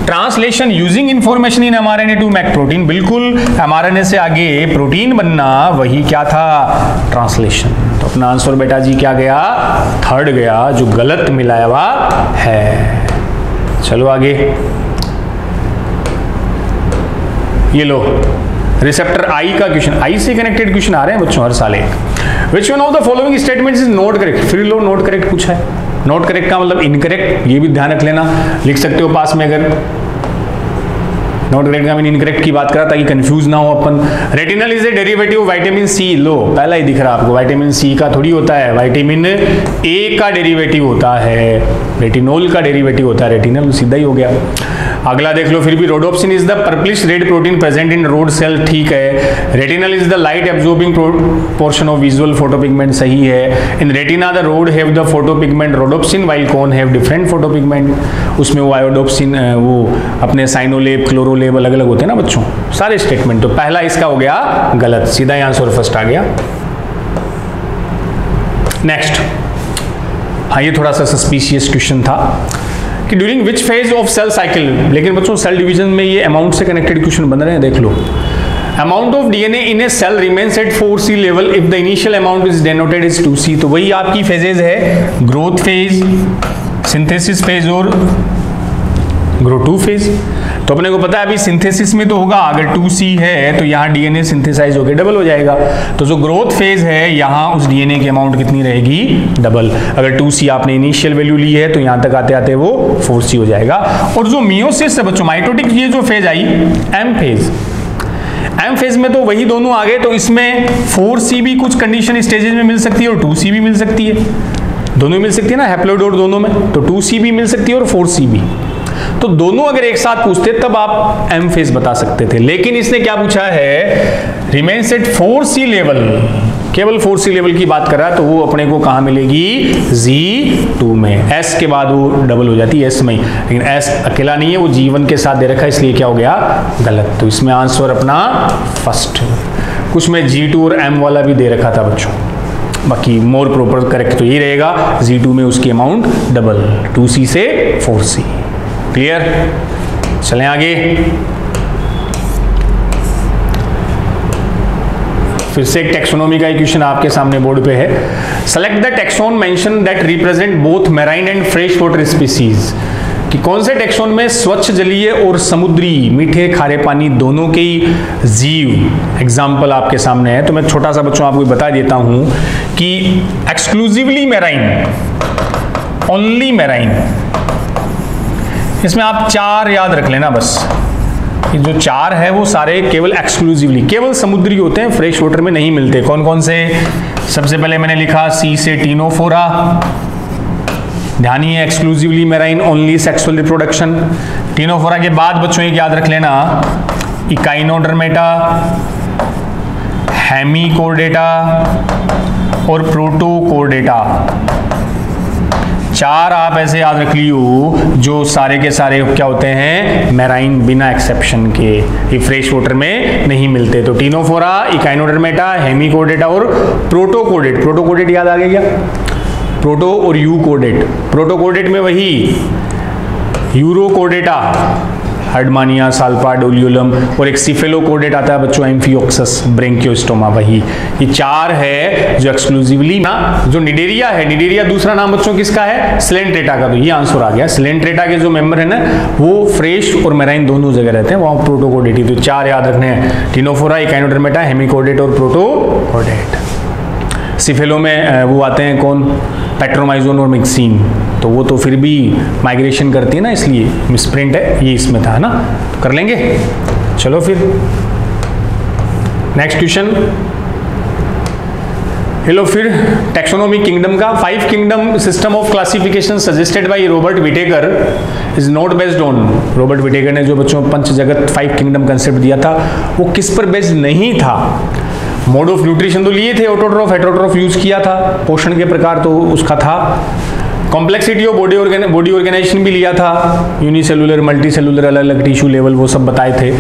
Translation using information in mRNA to make protein. बिल्कुल, एमआरएनए से आगे प्रोटीन बनना वही क्या था? ट्रांसलेशन। तो अपना आंसर बेटा जी क्या गया? थर्ड गया, जो गलत मिलाया हुआ है। चलो आगे, ये लो रिसेप्टर आई का क्वेश्चन, आई से कनेक्टेड क्वेश्चन आ रहे हैं बच्चों हर साल एक। विच one of the following statements is not correct? फिर लो नॉट करेक्ट पूछा है। नॉट करेक्ट का मतलब इनकरेक्ट, ये भी ध्यान रख लेना, लिख सकते हो पास में अगर नॉट करेक्ट का मीन इनकरेक्ट की बात करा ताकि कंफ्यूज ना हो अपन। Retinal is a derivative vitamin C. लो पहला ही दिख रहा आपको, विटामिन सी का थोड़ी होता है, विटामिन ए का डेरिवेटिव होता है, रेटिनोल का डेरिवेटिव होता है रेटिनल, सीधा ही हो गया। अगला देख लो फिर भी, rhodopsin is the purplish red protein present in rod cell, ठीक है। Retinal is the light absorbing portion of visual photopigment, सही है। In retina the rod have the photopigment rhodopsin while cone have different photopigment, उसमें वो आयोडोप्सिन वो अपने साइनोलेब क्लोरोलेब अलग अलग होते हैं ना बच्चों, सारे स्टेटमेंट। तो पहला इसका हो गया गलत, सीधा ही आंसर फर्स्ट आ गया। नेक्स्ट, हाँ ये थोड़ा सा सस्पिशियस क्वेश्चन था कि during which phase of cell cycle, लेकिन बच्चों सेल डिवीजन में ये अमाउंट से कनेक्टेड क्वेश्चन बन रहे हैं, देख लो। Amount of DNA in a cell remains at 4C level if the initial amount is denoted is 2C। तो वही आपकी फेजेज है, ग्रोथ फेज, सिंथेसिस फेज और ग्रोथ 2 फेज। तो अपने को पता है अभी सिंथेसिस में तो होगा, अगर 2C है तो यहाँ डीएनए सिंथेसाइज होकर डबल हो जाएगा। तो जो ग्रोथ फेज है यहाँ उस डीएनए की अमाउंट कितनी रहेगी, डबल। अगर 2C आपने इनिशियल वैल्यू ली है तो यहाँ तक आते आते वो 4C हो जाएगा। और जो मियोसिस है बच्चों, माइटोटिक ये जो phase I M phase, M phase में तो वही दोनों आ गए। तो इसमें 4C भी कुछ कंडीशन स्टेजेस में मिल सकती है और 2C भी मिल सकती है, दोनों मिल सकती है ना हैप्लोइड दोनों में। तो 2C भी मिल सकती है और 4C भी। तो दोनों अगर एक साथ पूछते तब आप एम फेज बता सकते थे, लेकिन इसने क्या पूछा है, रिमेन्स एट 4C लेवल, केवल 4C लेवल की बात कर रहा है। तो वो अपने को कहां मिलेगी, G2 में। S के बाद वो डबल हो जाती है S में, लेकिन S अकेला नहीं है, वो G1 के साथ दे रखा है, इसलिए क्या हो गया, गलत। तो इसमें आंसर अपना फर्स्ट। कुछ में G2 और M वाला भी दे रखा था बच्चों, बाकी मोर प्रॉपर करेक्ट तो यही रहेगा, G2 में उसकी अमाउंट डबल, 2C से 4C। क्लियर, चलें आगे। फिर से एक टेक्सोनोमी का क्वेश्चन आपके सामने बोर्ड पे है। Select the taxon mention that represent both marine and fresh water species, कि कौन से टेक्सोन में स्वच्छ जलीय और समुद्री मीठे खारे पानी दोनों के जीव एग्जाम्पल आपके सामने है। तो मैं छोटा सा बच्चों आपको बता देता हूं कि एक्सक्लूसिवली मैराइन, ओनली मैराइन, इसमें आप 4 याद रख लेना बस। ये जो 4 है वो सारे केवल एक्सक्लूसिवली केवल समुद्री होते हैं, फ्रेश वाटर में नहीं मिलते। कौन कौन से, सबसे पहले मैंने लिखा सी से टीनोफोरा, ध्यान ही है exclusively marine, only sexual reproduction. Ctenophora के बाद बच्चों एक याद रख लेना, इकाइनोडर्मेटा, हेमिकोर्डेटा और प्रोटोकोर्डेटा। 4 आप ऐसे याद रख लियो जो सारे के सारे क्या होते हैं, मैराइन, बिना एक्सेप्शन के, ये फ्रेश वाटर में नहीं मिलते। तो टीनोफोरा, इकाइनोडर्मेटा, हेमिकोर्डेटा और प्रोटोकोर्डेट। प्रोटोकोर्डेट याद आ गया क्या, प्रोटो और यूकोर्डेट। प्रोटोकोर्डेट में वही यूरोकोर्डेटा, हर्डमानिया, साल्पा, डोलियोलम, और एक सिफेलोकोर्डेट आता है बच्चों, एम्फियोक्सस, ब्रेंकियोस्टोमा। वही ये 4 है जो एक्सक्लूसिवली ना। जो निडेरिया है, निडेरिया दूसरा नाम बच्चों किसका है, सिलेंट्रेटा का। तो ये आंसर आ गया, सिलेंट्रेटा के जो मेंबर है ना वो फ्रेश और मैराइन दोनों जगह रहते हैं, वहां प्रोटोकोर्डेट ही। तो 4 याद रखने हैं, टीनोफोरा, इकाइनोडर्मेटा, हेमिकोर्डेट और प्रोटोकोर्डेट। सिफेलो में वो आते हैं कौन, पेट्रोमाइजोन और मिक्सिन। तो वो तो फिर भी माइग्रेशन करती है ना, इसलिए मिसप्रिंट है, ये इसमें था ना। तो कर लेंगे, चलो फिर नेक्स्ट क्वेश्चन। हेलो, फिर टैक्सोनॉमी किंगडम का 5 kingdom system of classification suggested by Robert Whittaker is not based on. Robert Whittaker ने जो बच्चों पंच जगत 5 किंगडम कंसेप्ट दिया था वो किस पर बेस्ड नहीं था। मोड ऑफ न्यूट्रिशन तो लिए थे, ऑटोट्रॉफ हेटेरोट्रॉफ यूज किया था, पोषण के प्रकार तो उसका था। कॉम्प्लेक्सिटी ऑफ बॉडी ऑर्गेनाइजेशन भी लिया था, यूनिसेलुलर, मल्टी सेलुलर, अलग अलग टिश्यू लेवल, वो सब बताए थे।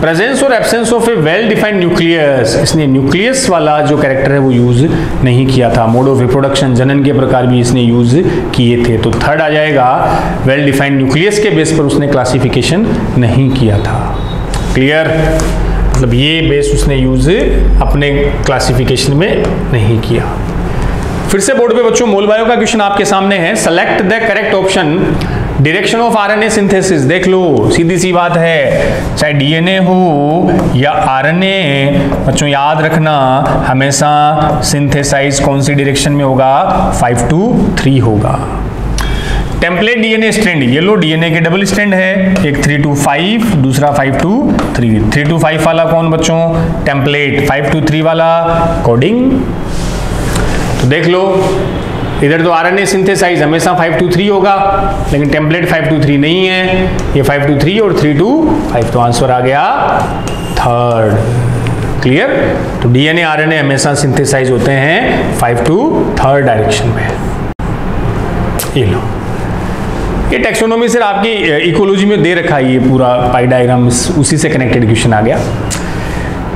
प्रेजेंस और absence of A well defined nucleus, इसने न्यूक्लियस वाला जो कैरेक्टर है वो यूज नहीं किया था। मोड ऑफ रिप्रोडक्शन, जनन के प्रकार भी इसने यूज किए थे। तो थर्ड आ जाएगा, वेल डिफाइंड न्यूक्लियस के बेस पर उसने क्लासिफिकेशन नहीं किया था। क्लियर, मतलब ये बेस उसने यूज अपने क्लासिफिकेशन में नहीं किया। फिर से बोर्ड पे बच्चों मोल बायो का क्वेश्चन आपके सामने है। Select the correct option, direction of RNA synthesis. देख लो, सीधी सी बात है, चाहे डीएनए हो या आरएनए, बच्चों याद रखना हमेशा सिंथेसाइज कौन सी डायरेक्शन में होगा, 5 to 3 होगा। टेम्पलेट डीएनए स्ट्रैंड, ये लो डीएनए के डबल स्ट्रैंड है, एक 3 to 5, दूसरा 5 to 3। 3 to 5 वाला कौन बच्चों, टेम्पलेट। 5 to 3 वाला कोडिंग। तो देख लो, इधर तो आरएनए सिंथेसाइज हमेशा 5 to 3 होगा, लेकिन टेम्पलेट 5 to 3 नहीं है, ये 5 to 3 और 3 to 5, तो आंसर आ गया थर्ड। क्लियर? तो डीएनए आरएनए हमेशा सिंथेसाइज होते हैं 5 to 3 डायरेक्शन में। ये लो, ये टेक्सोनोमी सर आपकी इकोलॉजी में दे रखा है, ये पूरा पाई डायग्राम उसी से कनेक्टेड क्वेश्चन आ गया।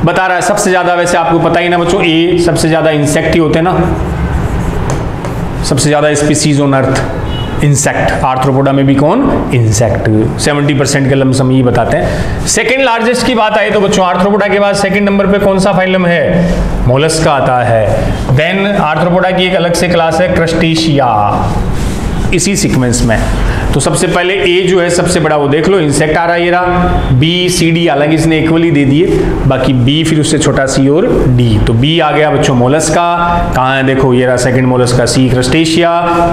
बता रहा है सबसे ज्यादा, वैसे आपको पता ही ना बच्चों, ये सबसे ज्यादा इंसेक्ट ही होते हैं ना, सबसे ज्यादा species on earth insect. Arthropoda में भी कौन? इंसेक्ट। 70% के लमसम ये बताते हैं। सेकंड लार्जेस्ट की बात आई तो बच्चों आर्थ्रोपोडा के बाद सेकंड नंबर पे कौन सा फाइलम है? मोलस्का आता है। देन आर्थ्रोपोडा की एक अलग से क्लास है क्रस्टेशिया, इसी सीक्वेंस में। तो सबसे पहले ए जो है सबसे बड़ा, वो देख लो इंसेक्ट आ रहा है, ये रहा। बी सी डी हालांकि इसने इक्वली दे दिए, बाकी बी फिर उससे छोटा सी और डी। तो बी आ गया बच्चों मोलस्का, कहाँ है देखो ये रहा सेकंड मोलस्का, सी क्रस्टेशिया,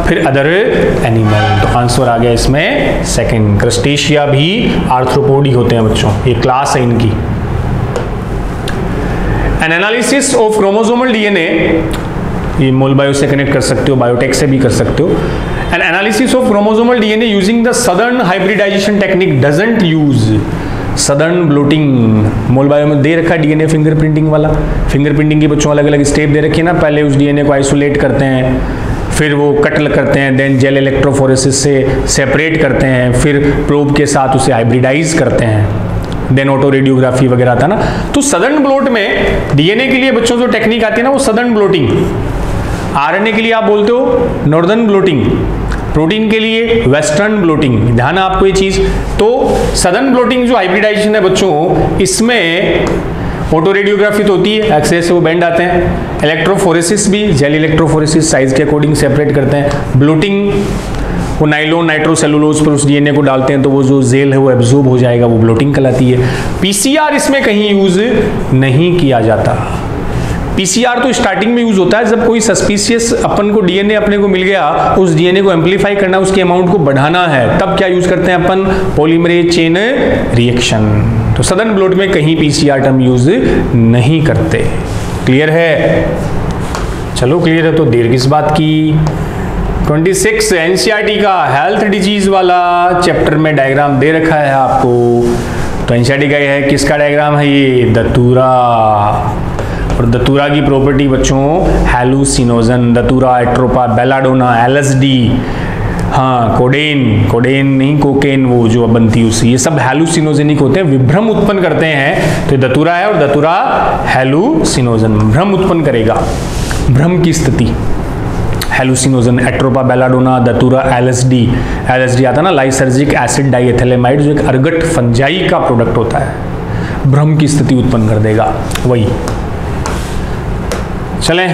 फिर अदर एनिमल। तो आंसर आ गया इसमें सेकंड। क्रस्टेशिया भी आर्थ्रोपोड ही होते हैं बच्चों, ये क्लास है इनकी। N analysis of chromosomal DNA, ये मोलबायो से कनेक्ट कर सकते हो, बायोटेक से भी कर सकते हो। An analysis of chromosomal DNA using the southern hybridization technique doesn't use southern blotting। मोलबायो में दे रखा डीएनए फिंगरप्रिंटिंग वाला। फिंगरप्रिंटिंग की बच्चों अलग अलग स्टेप दे रखी है ना, पहले उस डीएनए को आइसोलेट करते हैं, फिर वो कट करते हैं, देन जेल इलेक्ट्रोफोरेसिस से सेपरेट करते हैं, फिर प्रोब के साथ उसे हाइब्रिडाइज करते हैं, देन ऑटो रेडियोग्राफी वगैरह था ना। तो सदर्न ब्लोट में डीएनए के लिए बच्चों जो टेक्निक आती है ना वो सदर्न ब्लोटिंग, आरएनए के लिए आप बोलते हो नॉर्दर्न ब्लोटिंग, प्रोटीन के लिए वेस्टर्न ब्लोटिंग। ध्यान है आपको ये चीज। तो सदर्न ब्लोटिंग जो हाइब्रिडाइजेशन है बच्चों, इसमें ऑटो रेडियोग्राफी तो होती है, एक्सरे से वो बैंड आते हैं, इलेक्ट्रोफोरेसिस भी, जेल इलेक्ट्रोफोरेसिस साइज के अकॉर्डिंग सेपरेट करते हैं। ब्लोटिंग वो नाइलोन नाइट्रोसेलुलोज पर उस डीएनए को डालते हैं तो वो जो जेल है वो एब्जॉर्ब हो जाएगा, वो ब्लोटिंग कहलाती है। पीसीआर इसमें कहीं यूज नहीं किया जाता। पीसीआर तो स्टार्टिंग में यूज होता है जब कोई सस्पिशियस अपन को डीएनए अपने को मिल गया, उस डीएनए को एम्पलीफाई करना, उसके अमाउंट को बढ़ाना है, तब क्या यूज करते हैं अपन? Polymerase chain reaction. तो सदर्न ब्लोट में कहीं पीसीआर टर्म यूज नहीं करते। क्लियर है? चलो क्लियर है तो देर किस बात की। 26 एनसीईआरटी का हेल्थ डिजीज वाला चैप्टर में डायग्राम दे रखा है आपको। तो एनसीईआरटी का है, किसका डायग्राम है ये? दतूरा। और दतूरा की प्रॉपर्टी बच्चों हैलुसिनोजन, दतूरा, एट्रोपा, बेलाडोना, एलएसडी, हाँ कोडेन नहीं कोकेन, वो जो बनती है उससे, ये सब हैलुसिनोजेनिक होते हैं, विभ्रम उत्पन्न करते हैं। तो दतूरा है और दतूरा हैलुसिनोजन, भ्रम उत्पन्न करेगा, भ्रम की स्थिति। हैलुसिनोजन, एट्रोपा, बेलाडोना, दतूरा, एलएसडी आता ना लाइसर्जिक एसिड डाइएथिलेमाइड, जो एक अर्गट फंजाई का प्रोडक्ट होता है, भ्रम की स्थिति उत्पन्न कर देगा वही। चलें,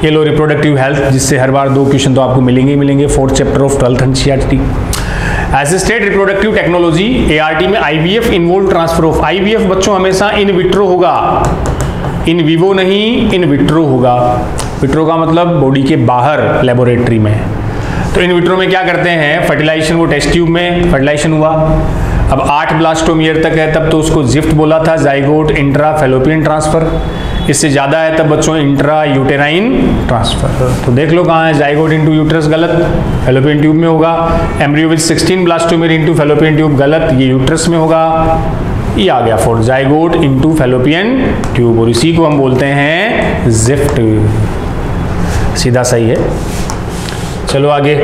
ये लो रिप्रोडक्टिव हेल्थ, जिससे हर बार 2 क्वेश्चन तो आपको मिलेंगे ही मिलेंगे। 4th chapter of 12th NCERT. Assisted reproductive technology, ART में IVF involve transfer of. IVF बच्चों हमेशा इन विट्रो होगा, इन विवो नहीं, इन विट्रो होगा। विट्रो का मतलब बॉडी के बाहर लेबोरेटरी में। तो इन विट्रो में क्या करते हैं? फर्टिलाइजेशन, वो टेस्ट ट्यूब में फर्टिलाइजेशन हुआ। अब 8 ब्लास्टोम ईयर तक है तब तो उसको जिफ्ट बोला था, जाइगोट, इंट्रा फैलोपियन ट्रांसफर। इससे ज्यादा है तब बच्चों इंट्रा यूटेराइन ट्रांसफर। तो देख लो कहाँ है, जाइगोट इनटू यूट्रस गलत, फैलोपियन ट्यूब में होगा। Embryo with 16 blastomere into fallopian tube गलत, ये यूट्रस में होगा। ये आ गया 4 जाइगोट इनटू फैलोपियन ट्यूब, और इसी को हम बोलते हैं जिफ्ट। सीधा सही है। चलो आगे।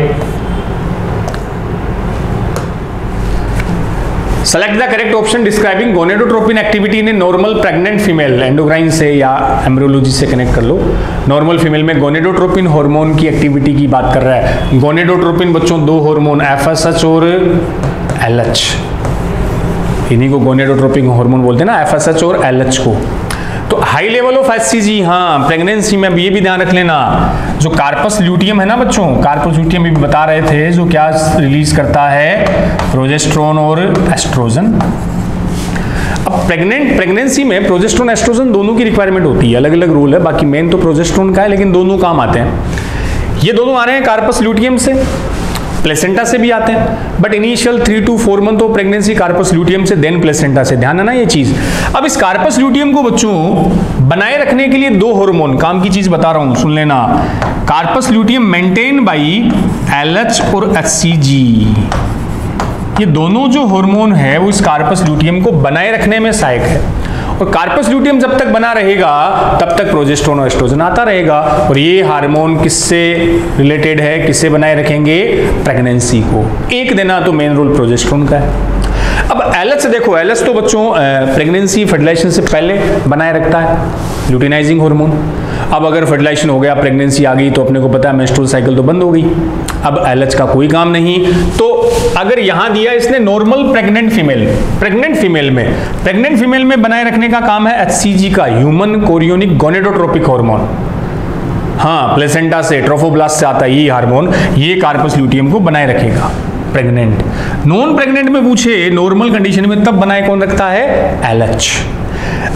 Select the correct option describing gonadotropin activity in normal pregnant female. Endocrine से या एम्ब्रियोलॉजी से कनेक्ट कर लो। नॉर्मल फीमेल में गोनेडोट्रोपिन हार्मोन की एक्टिविटी की बात कर रहा है। गोनेडोट्रोपिन बच्चों 2 हार्मोन एफएसएच और एलएच, इन्हीं को गोनेडोट्रोपिन हार्मोन बोलते हैं ना, एफएसएच और एलएच को। तो हाई लेवल ऑफ एचसीजी, हाँ प्रेगनेंसी में ये भी ध्यान रख लेना, जो कार्पस ल्यूटियम है ना बच्चों, कार्पस ल्यूटियम भी बता रहे थे, जो क्या रिलीज करता है? प्रोजेस्टेरोन और एस्ट्रोजन। अब प्रेगनेंसी में प्रोजेस्टेरोन एस्ट्रोजन दोनों की रिक्वायरमेंट होती है, अलग अलग रोल है, बाकी मेन तो प्रोजेस्टेरोन का है, लेकिन दोनों काम आते हैं। ये दोनों आ रहे हैं कार्पस ल्यूटियम से, प्लेसेंटा से भी आते हैं, but initial 3 to 4 month of pregnancy corpus luteum से, देन प्लेसेंटा से। ध्यान है ना ये चीज। अब इस कार्पस लूटियम को बच्चों बनाए रखने के लिए 2 हार्मोन, काम की चीज बता रहा हूं, सुन लेना। Corpus luteum maintain by LH और HCG, ये दोनों जो हार्मोन है वो इस कार्पस लूटियम को बनाए रखने में सहायक है। और कार्पस लूटियम जब तक बना रहेगा तब तक प्रोजेस्टेरोन और एस्ट्रोजन आता रहेगा। और ये हार्मोन किससे रिलेटेड है, किससे बनाए रखेंगे, प्रेगनेंसी को। एक देना तो मेन रोल प्रोजेस्टेरोन का है। अब LH देखो, LH तो बच्चों प्रेगनेंसी फर्टिलाइजेशन से पहले बनाए रखता है, ल्यूटिनाइजिंग हार्मोन। अब अगर फर्टिलाइजेशन हो गया, प्रेगनेंसी आ गई, तो अपने को पता है मेंस्ट्रुअल साइकिल तो बंद हो गई, अब LH का कोई काम नहीं। तो अगर यहां दिया इसने नॉर्मल प्रेग्नेंट फीमेल में बनाए रखने का काम है HCG का, ह्यूमन कोरियोनिक गोनेडोट्रोपिक हार्मोन। हाँ, प्लेसेंटा से, ट्रोफोब्लास्ट से आता है ये हार्मोन, ये कार्पस लूटियम को बनाए रखेगा प्रेग्नेंट। नॉन प्रेग्नेंट में पूछे नॉर्मल कंडीशन में तब बनाए कौन रखता है, LH।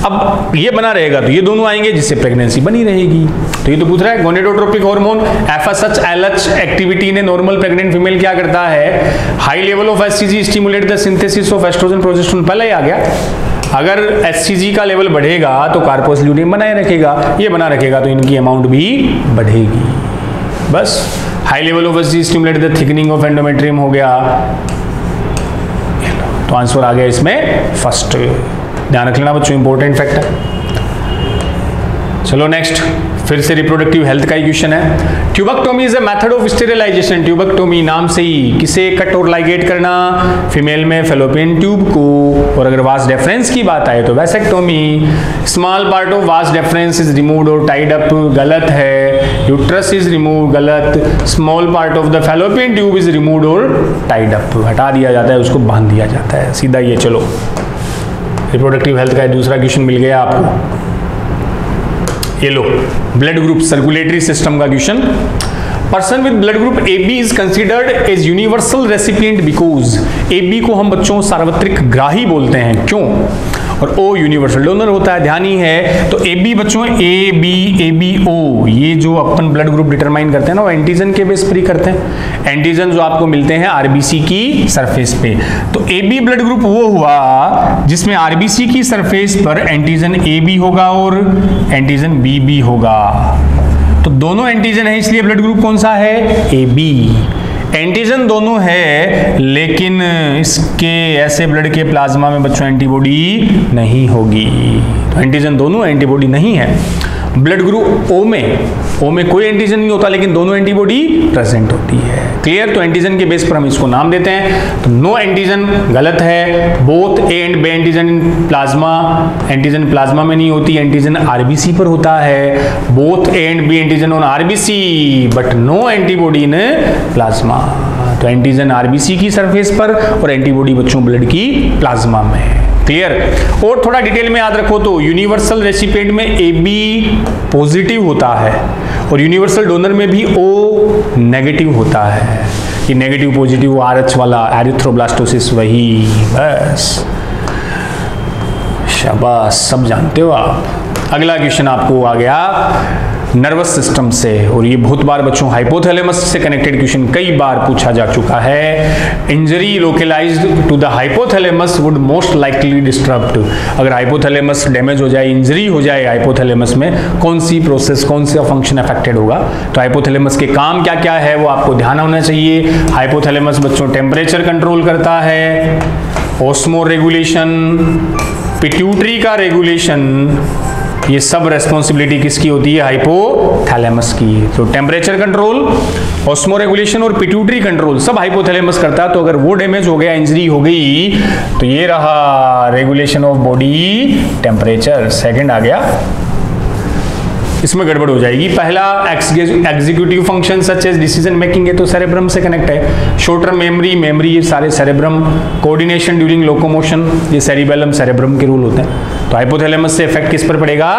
अब ये बना रहेगा तो ये दोनों आएंगे जिससे प्रेगनेंसी बनी रहेगी। तो ये तो पूछ रहा है gonadotropic hormone FSH LH activity ने नॉर्मल प्रेग्नेंट फीमेल क्या करता है, high level of HCG stimulate the synthesis of oestrogen progesterone, पहले ही आ गया। अगर HCG का लेवल बढ़ेगा तो कार्पस लूटियम बनाए रखेगा, ये बना रखेगा तो इनकी अमाउंट भी बढ़ेगी। बस high level of HCG stimulate the thickening of endometrium हो गया, तो आंसर आ गया इसमें फर्स्ट। ध्यान रख लेना बच्चों, इंपॉर्टेंट फैक्ट है। चलो नेक्स्ट, फिर से रिप्रोडक्टिव हेल्थ का क्वेश्चन है। Tubectomy is a method of sterilisation. Tubectomy नाम से ही किसे कट और लाइगेट करना, फीमेल में फेलोपियन ट्यूब को। और अगर वास डेफरेंस की बात आए तो vasectomy, small part of vas deferens is removed और टाइड अप, गलत है। यूट्रस इज रिमूव, गलत। Small part of the fallopian tube is removed और टाइड अप, हटा दिया जाता है, उसको बांध दिया जाता है, सीधा ये। चलो रिप्रोडक्टिव हेल्थ का दूसरा क्वेश्चन मिल गया आपको। ये लो, ब्लड ग्रुप सर्कुलेटरी सिस्टम का question. Person with blood group AB is considered as universal recipient because AB को हम बच्चों सार्वत्रिक ग्राही बोलते हैं, क्यों? और O यूनिवर्सल डोनर होता है, ध्यान ही है। तो AB बच्चों ABO, ये जो अपन ब्लड ग्रुप डिटरमाइन करते हैं ना, वो एंटीजन के बेस पर ही करते हैं। एंटीजन जो आपको मिलते हैं RBC की सरफेस पे। तो AB ब्लड ग्रुप वो हुआ जिसमें RBC की सरफेस पर एंटीजन AB होगा और एंटीजन BB होगा। तो दोनों एंटीजन है, इसलिए ब्लड ग्रुप कौन सा है, AB। एंटीजन दोनों है लेकिन इसके ऐसे ब्लड के प्लाज्मा में बच्चों एंटीबॉडी नहीं होगी। तो एंटीजन दोनों, एंटीबॉडी नहीं है। ब्लड ग्रुप O में कोई एंटीजन नहीं होता लेकिन दोनों एंटीबॉडी प्रेजेंट होती है। क्लियर? तो एंटीजन के बेस पर हम इसको नाम देते हैं। तो नो एंटीजन गलत है। Both A and B antigen in plasma, antigen plasma में नहीं होती, एंटीजन RBC पर होता है। Both A and B antigen on RBC but no antibody in plasma. तो एंटीजन RBC की सरफेस पर और एंटीबॉडी बच्चों ब्लड की प्लाज्मा में। क्लियर? और थोड़ा डिटेल में याद रखो तो यूनिवर्सल रेसिपिएंट में AB पॉजिटिव होता है और यूनिवर्सल डोनर में भी O नेगेटिव होता है। ये नेगेटिव पॉजिटिव RH वाला एरिथ्रोब्लास्टोसिस, वही। बस शाबाश, सब जानते हो आप। अगला क्वेश्चन आपको आ गया नर्वस सिस्टम से, और ये बहुत बार बच्चों हाइपोथैलेमस से कनेक्टेड क्वेश्चन कई बार पूछा जा चुका है। Injury localised to the hypothalamus would most likely disturbed. अगर हाइपोथैलेमस डैमेज हो जाए, इंजरी हो जाए हाइपोथैलेमस में, कौन सी प्रोसेस, कौन सा फंक्शन अफेक्टेड होगा? तो हाइपोथैलेमस के काम क्या क्या है वो आपको ध्यान होना चाहिए। हाइपोथैलेमस बच्चों टेम्परेचर कंट्रोल करता है, ऑस्मो रेगुलेशन, पिट्यूटरी का रेगुलेशन, ये सब रेस्पॉन्सिबिलिटी किसकी होती है? हाइपोथैलेमस की। तो टेम्परेचर कंट्रोल, ऑस्मो रेगुलेशन और पिट्यूटरी कंट्रोल सब हाइपोथैलेमस करता है। तो अगर वो डैमेज हो गया, इंजरी हो गई, तो ये रहा regulation of body temperature. Second आ गया, इसमें गड़बड़ हो जाएगी। पहला executive function such as decision making है तो सेरेब्रम से कनेक्ट है। शॉर्ट टर्म मेमोरी ये सारे सेरेब्रम। कोऑर्डिनेशन ड्यूरिंग लोकोमोशन ये सेरिबेलम सेरेब्रम के रूल होते हैं। तो हाइपोथैलेमस से इफेक्ट किस पर पड़ेगा?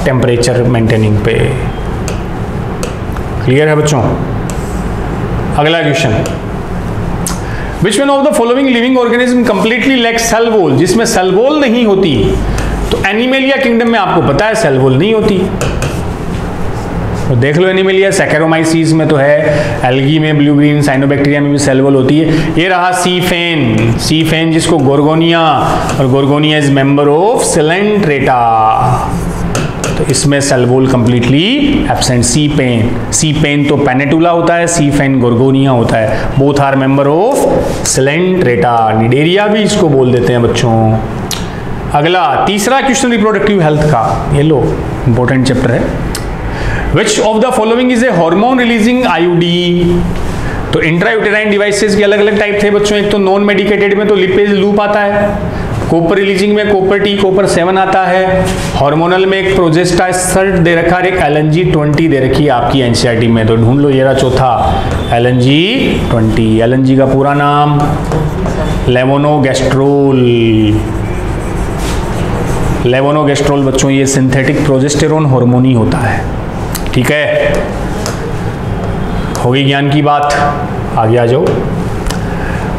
टेम्परेचर मेंटेनिंग पे। क्लियर है बच्चों? अगला question, which one of the following living organism completely lacks cell wall? जिसमें सेल वॉल नहीं होती। तो एनिमलिया किंगडम में आपको पता है सेल वॉल नहीं होती। तो देख लो एनिमलिया, सैकेरोमाइसीस में तो है, एल्गी में, ब्लू ग्रीन साइनोबैक्टीरिया में भी सेल वॉल होती है। ये रहा सीफेन, सीफेन जिसको गोर्गोनिया, और Gorgonia is member of Coelenterata, तो इसमें cell wall completely absent. Sea pen, sea pen तो पेनेटुला होता है, सीफेन गोर्गोनिया होता है, both are member of Coelenterata. Cnidaria भी इसको बोल देते हैं बच्चों। अगला तीसरा क्वेश्चन रिप्रोडक्टिव हेल्थ का, ये लो इंपॉर्टेंट चैप्टर है। Which of the following is a hormone releasing IUD. तो इंट्रायूटेराइन डिवाइसेस के अलग अलग टाइप थे बच्चों। एक तो नॉन मेडिकेटेड में तो लिपेज लूप आता है, कॉपर रिलीजिंग में कॉपर टी, कॉपर 7 आता है, हार्मोनल में एक प्रोजेस्टासर्ट दे रखा है, एक LNG-20 दे रखी है आपकी एनसीईआरटी में, तो ढूंढ लो। ये रहा चौथा LNG-20। LNG का पूरा नाम लेवोनोगेस्ट्रोल। लेवोनोगेस्ट्रोल बच्चों ये सिंथेटिक प्रोजेस्टेरोन हार्मोन ही होता है। ठीक है, हो गई ज्ञान की बात, आगे आ जाओ।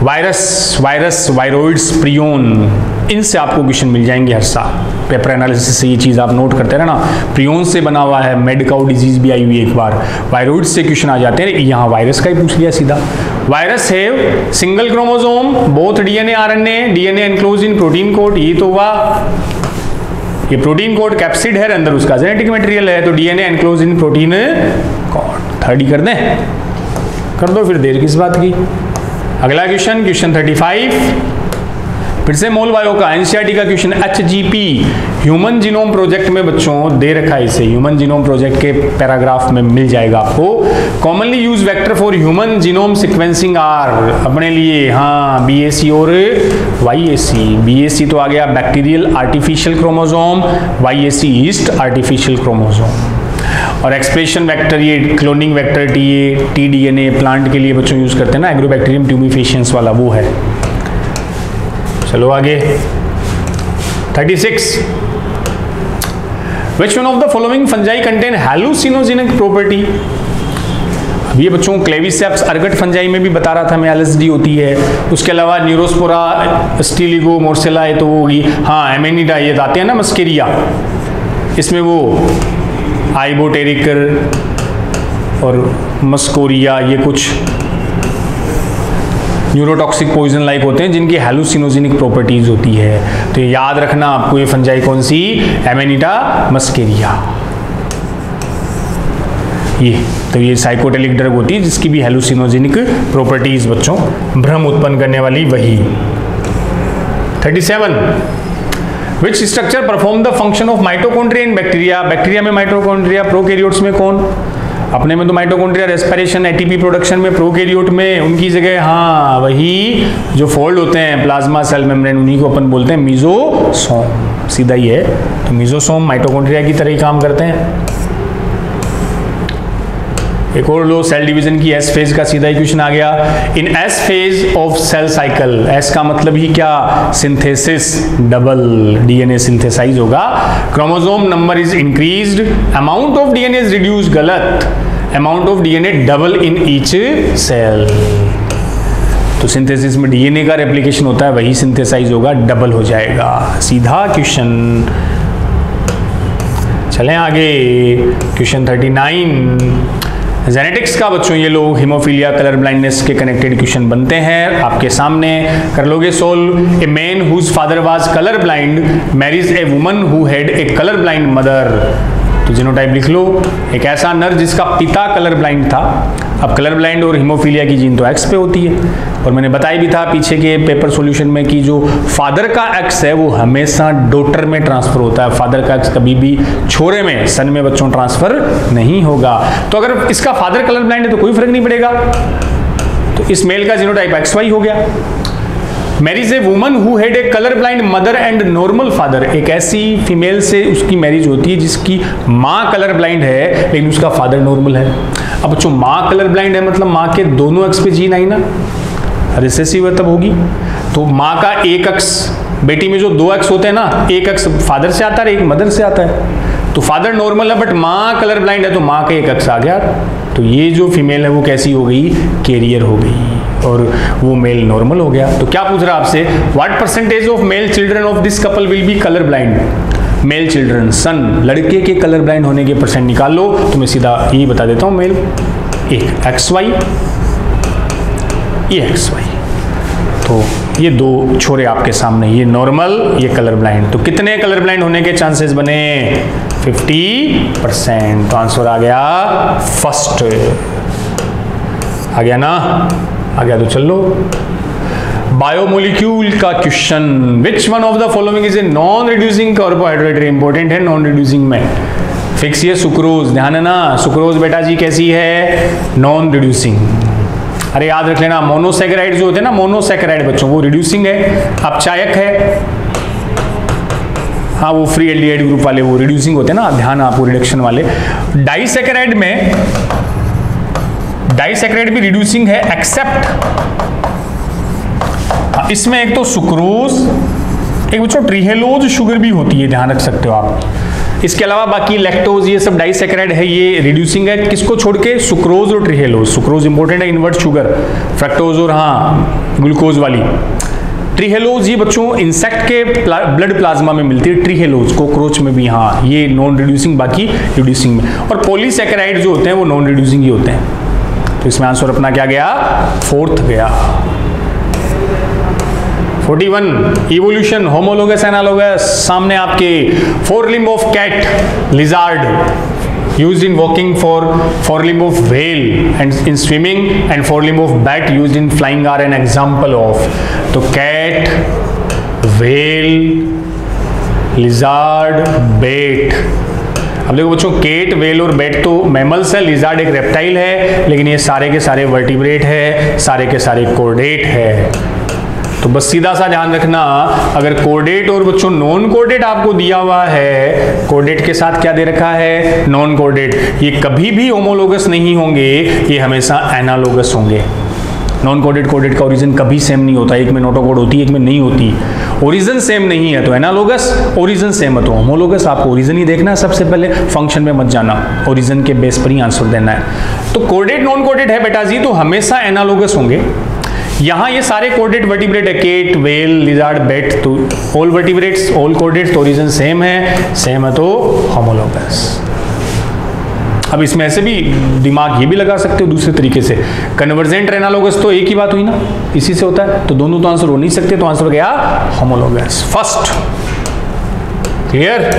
वायरस, वायरस, वायरोइड्स, प्रियोन, इनसे आपको क्वेश्चन मिल जाएंगे हर साल। पेपर एनालिसिस से ये चीज़ आप नोट करते रहना। प्रियोन से बना हुआ है, मेड काउ डिजीज भी आई हुई एक बार। वायरोइड्स से क्वेश्चन आ जाते हैं, यहाँ वायरस का ही पूछ लिया सीधा। वायरस है single chromosome, both DNA RNA, DNA enclose in protein code, ये तो हुआ। ये प्रोटीन कोड कैप्सिड है, अंदर उसका जेनेटिक मटेरियल है, तो DNA enclose in protein coat. Third ही कर दें, कर दो फिर, देर किस बात की। अगला क्वेश्चन, क्वेश्चन 35, फिर से मोल बायो का एनसीईआरटी का question. HGP human genome project में बच्चों दे रखा है, इसे ह्यूमन जीनोम प्रोजेक्ट के पैराग्राफ में मिल जाएगा आपको। Commonly use vector for human genome sequencing are, अपने लिए हाँ BAC और YAC। BAC तो आ गया bacterial artificial chromosome, YAC east artificial chromosome. और एक्सप्रेशन वेक्टर ये क्लोनिंग वेक्टर TDNA प्लांट के लिए बच्चों यूज करते हैं ना, एग्रोबैक्टीरियम ट्यूमिफेशियंस वाला वो है। चलो आगे 36, Which one of the following fungi contain hallucinogenic property? अब ये बच्चों क्लेविसेप्स अर्गट फंजाई में भी बता रहा था मैं, LSD होती है। उसके अलावा न्यूरोस्पोरा, स्टीलिगो, मोर्सेला है तो वो होगी। हाँ एमेनिडा ये आते हैं ना, मस्केरिया, इसमें वो आइबोटेरिकर और मस्कोरिया ये कुछ न्यूरोटॉक्सिक पॉइजन लाइक होते हैं जिनकी हैलुसिनोजेनिक प्रॉपर्टीज होती है। तो याद रखना आपको ये फंजाई कौन सी, एमेनिटा मस्केरिया। ये तो ये साइकोटेलिक ड्रग होती है जिसकी भी हैलुसिनोजेनिक प्रॉपर्टीज बच्चों, भ्रम उत्पन्न करने वाली वही। 37, which structure perform the function of mitochondria in bacteria. Bacteria में माइटोकॉन्ड्रिया, प्रोकैरियोट्स में कौन, अपने में तो माइटोकॉन्ड्रिया रेस्पिरेशन ATP प्रोडक्शन में, प्रोकैरियोट में उनकी जगह हाँ वही जो फोल्ड होते हैं प्लाज्मा सेल मेम्ब्रेन, उन्हीं को अपन बोलते हैं मीजोसोम। सीधा ही है, तो मीजोसोम माइटोकॉन्ड्रिया की तरह ही काम करते हैं। एक और लो, सेल डिवीजन की S फेज का सीधा ही क्वेश्चन आ गया। In S phase of cell cycle, S का मतलब ही क्या, सिंथेसिस, डबल DNA सिंथेसाइज होगा, chromosome number is increased, amount of DNA is reduce, गलत, amount of DNA double in each cell. तो सिंथेसिस में DNA का रेप्लिकेशन होता है, वही सिंथेसाइज होगा, डबल हो जाएगा। सीधा क्वेश्चन। चलें आगे, क्वेश्चन 39, जेनेटिक्स का बच्चों ये लोग हीमोफीलिया, कलर ब्लाइंडनेस के कनेक्टेड क्वेश्चन बनते हैं आपके सामने, कर लोगे solve. A man whose father was colour blind marries a woman who had a colour blind mother. तो जीनोटाइप लिख लो, एक ऐसा नर जिसका पिता कलर ब्लाइंड था। अब कलर ब्लाइंड और हीमोफीलिया की जीन तो एक्स पे होती है, और मैंने बताया भी था पीछे के पेपर सॉल्यूशन में कि जो फादर का एक्स है वो हमेशा डॉटर में ट्रांसफर होता है, फादर का एक्स कभी भी छोरे में, सन में बच्चों ट्रांसफर नहीं होगा। तो अगर इसका फादर कलर ब्लाइंड है तो कोई फर्क नहीं पड़ेगा, तो इस मेल का जीनोटाइप XY हो गया। Marriage A woman who had a colour blind mother and normal father, एक ऐसी फीमेल से उसकी मैरिज होती है जिसकी माँ कलर ब्लाइंड है लेकिन उसका फादर नॉर्मल है। अब बच्चों माँ कलर ब्लाइंड है मतलब माँ के दोनों एक्स पे जीन आई ना, रिसेसिव है तब होगी। तो माँ का एक अक्स, बेटी में जो दो अक्स होते हैं ना, एक अक्स फादर से आता है एक मदर से आता है, तो फादर नॉर्मल है बट माँ कलर ब्लाइंड है तो माँ का एक अक्स आ गया, तो ये जो फीमेल है वो कैसी हो गई, कैरियर हो गई, और वो मेल नॉर्मल हो गया। तो क्या पूछ रहा है आपसे, what percentage of male children of this couple will be colour blind. Male children son, लड़के के कलर ब्लाइंड होने के परसेंट निकाल लो, तो मैं सीधा यही बता देता हूँ मेल, एक XY, ये XY, तो ये दो छोरे आपके सामने, ये नॉर्मल, ये कलर ब्लाइंड, तो कितने कलर ब्लाइंड होने के चांसेस बने 50%, तो आंसर आ गया फर्स्ट, आ गया ना, आ गया तो चलो। बायोमोलिक्यूल का question, which one of the following is a non reducing carbohydrate, important है नॉन रिड्यूसिंग में, फिक्स ये सुक्रोज, ध्यान है ना, सुक्रोज बेटा जी कैसी है, नॉन रिड्यूसिंग, अरे याद रख लेना, मोनोसैकेराइड जो होते हैं ना, मोनोसैकेराइड बच्चों वो रिड्यूसिंग है, अपचायक है, हाँ वो फ्री एल्डिहाइड ग्रुप वाले वो रिड्यूसिंग होते हैं ना, ध्यान आपको रिडक्शन वाले। डाइसैकेराइड में, डाइसैकेराइड भी रिड्यूसिंग है एक्सेप्ट, इसमें एक तो सुक्रोज, एक बच्चों ट्रिहेलोज शुगर भी होती है, ध्यान रख सकते हो आप, इसके अलावा बाकी लैक्टोज ये सब डाइसैकेराइड है, ये रिड्यूसिंग है, किसको छोड़ के, सुक्रोज और ट्रिहेलोज, सुक्रोज इंपॉर्टेंट है, इन्वर्ट शुगर, फ्रक्टोज और हाँ ग्लूकोज वाली, ट्रिहेलोज ये बच्चों इंसेक्ट के ब्लड प्लाज्मा में मिलती है, ट्रिहेलोज कॉकरोच में भी, हाँ ये नॉन रिड्यूसिंग, बाकी रिड्यूसिंग में, और पॉलीसैकेराइड जो होते हैं वो नॉन रिड्यूसिंग ही होते हैं, तो इसमें आंसर अपना क्या गया, फोर्थ गया। 41 इवोल्यूशन, होमोलोगस एनालोगस, सामने आपके fore limb of cat, lizard used in walking, four limb of whale and in swimming, and four limb of bat used in flying are an example of, तो cat, whale, lizard, bat। अब देखो बच्चों cat, well और bat तो mammals है, lizard एक reptile है, लेकिन ये सारे के सारे वर्टिब्रेट है, सारे के सारे कोर्डेट है, तो बस सीधा सा ध्यान रखना, अगर कोर्डेट और बच्चों नॉन कोर्डेट आपको दिया हुआ है, कोर्डेट के साथ क्या दे रखा है, नॉन कोर्डेट, ये कभी भी होमोलोगस नहीं होंगे, ये हमेशा एनालोगस होंगे। नॉन कोडेड कोडेड का ओरिजिन कभी सेम नहीं होता, एक में नोटोकोड होती है, एक में नहीं होती, ओरिजिन सेम नहीं है तो एनालोगस, ओरिजिन सेम है तो होमोलोगस। आपको ओरिजिन ही देखना है सबसे पहले, फंक्शन में मत जाना, ओरिजिन के बेस पर ही आंसर देना है। तो कोडेड नॉन कोडेड है बेटा जी, तो हमेशा एनालोगस होंगे। यहाँ ये सारे कोडेड वर्टिब्रेट है, केट, वेल, लिजार्ड, बैट, तो ऑल वर्टिब्रेट्स, ऑल कोडेड, तो ओरिजिन सेम है तो होमोलोगस। अब इसमें ऐसे भी दिमाग ये भी लगा सकते हो दूसरे तरीके से, कन्वर्जेंट एनालोगस तो एक ही बात हुई ना, इसी से होता है, तो दोनों तो आंसर हो नहीं सकते, तो आंसर हो गया होमोलोगस फर्स्ट। क्लियर?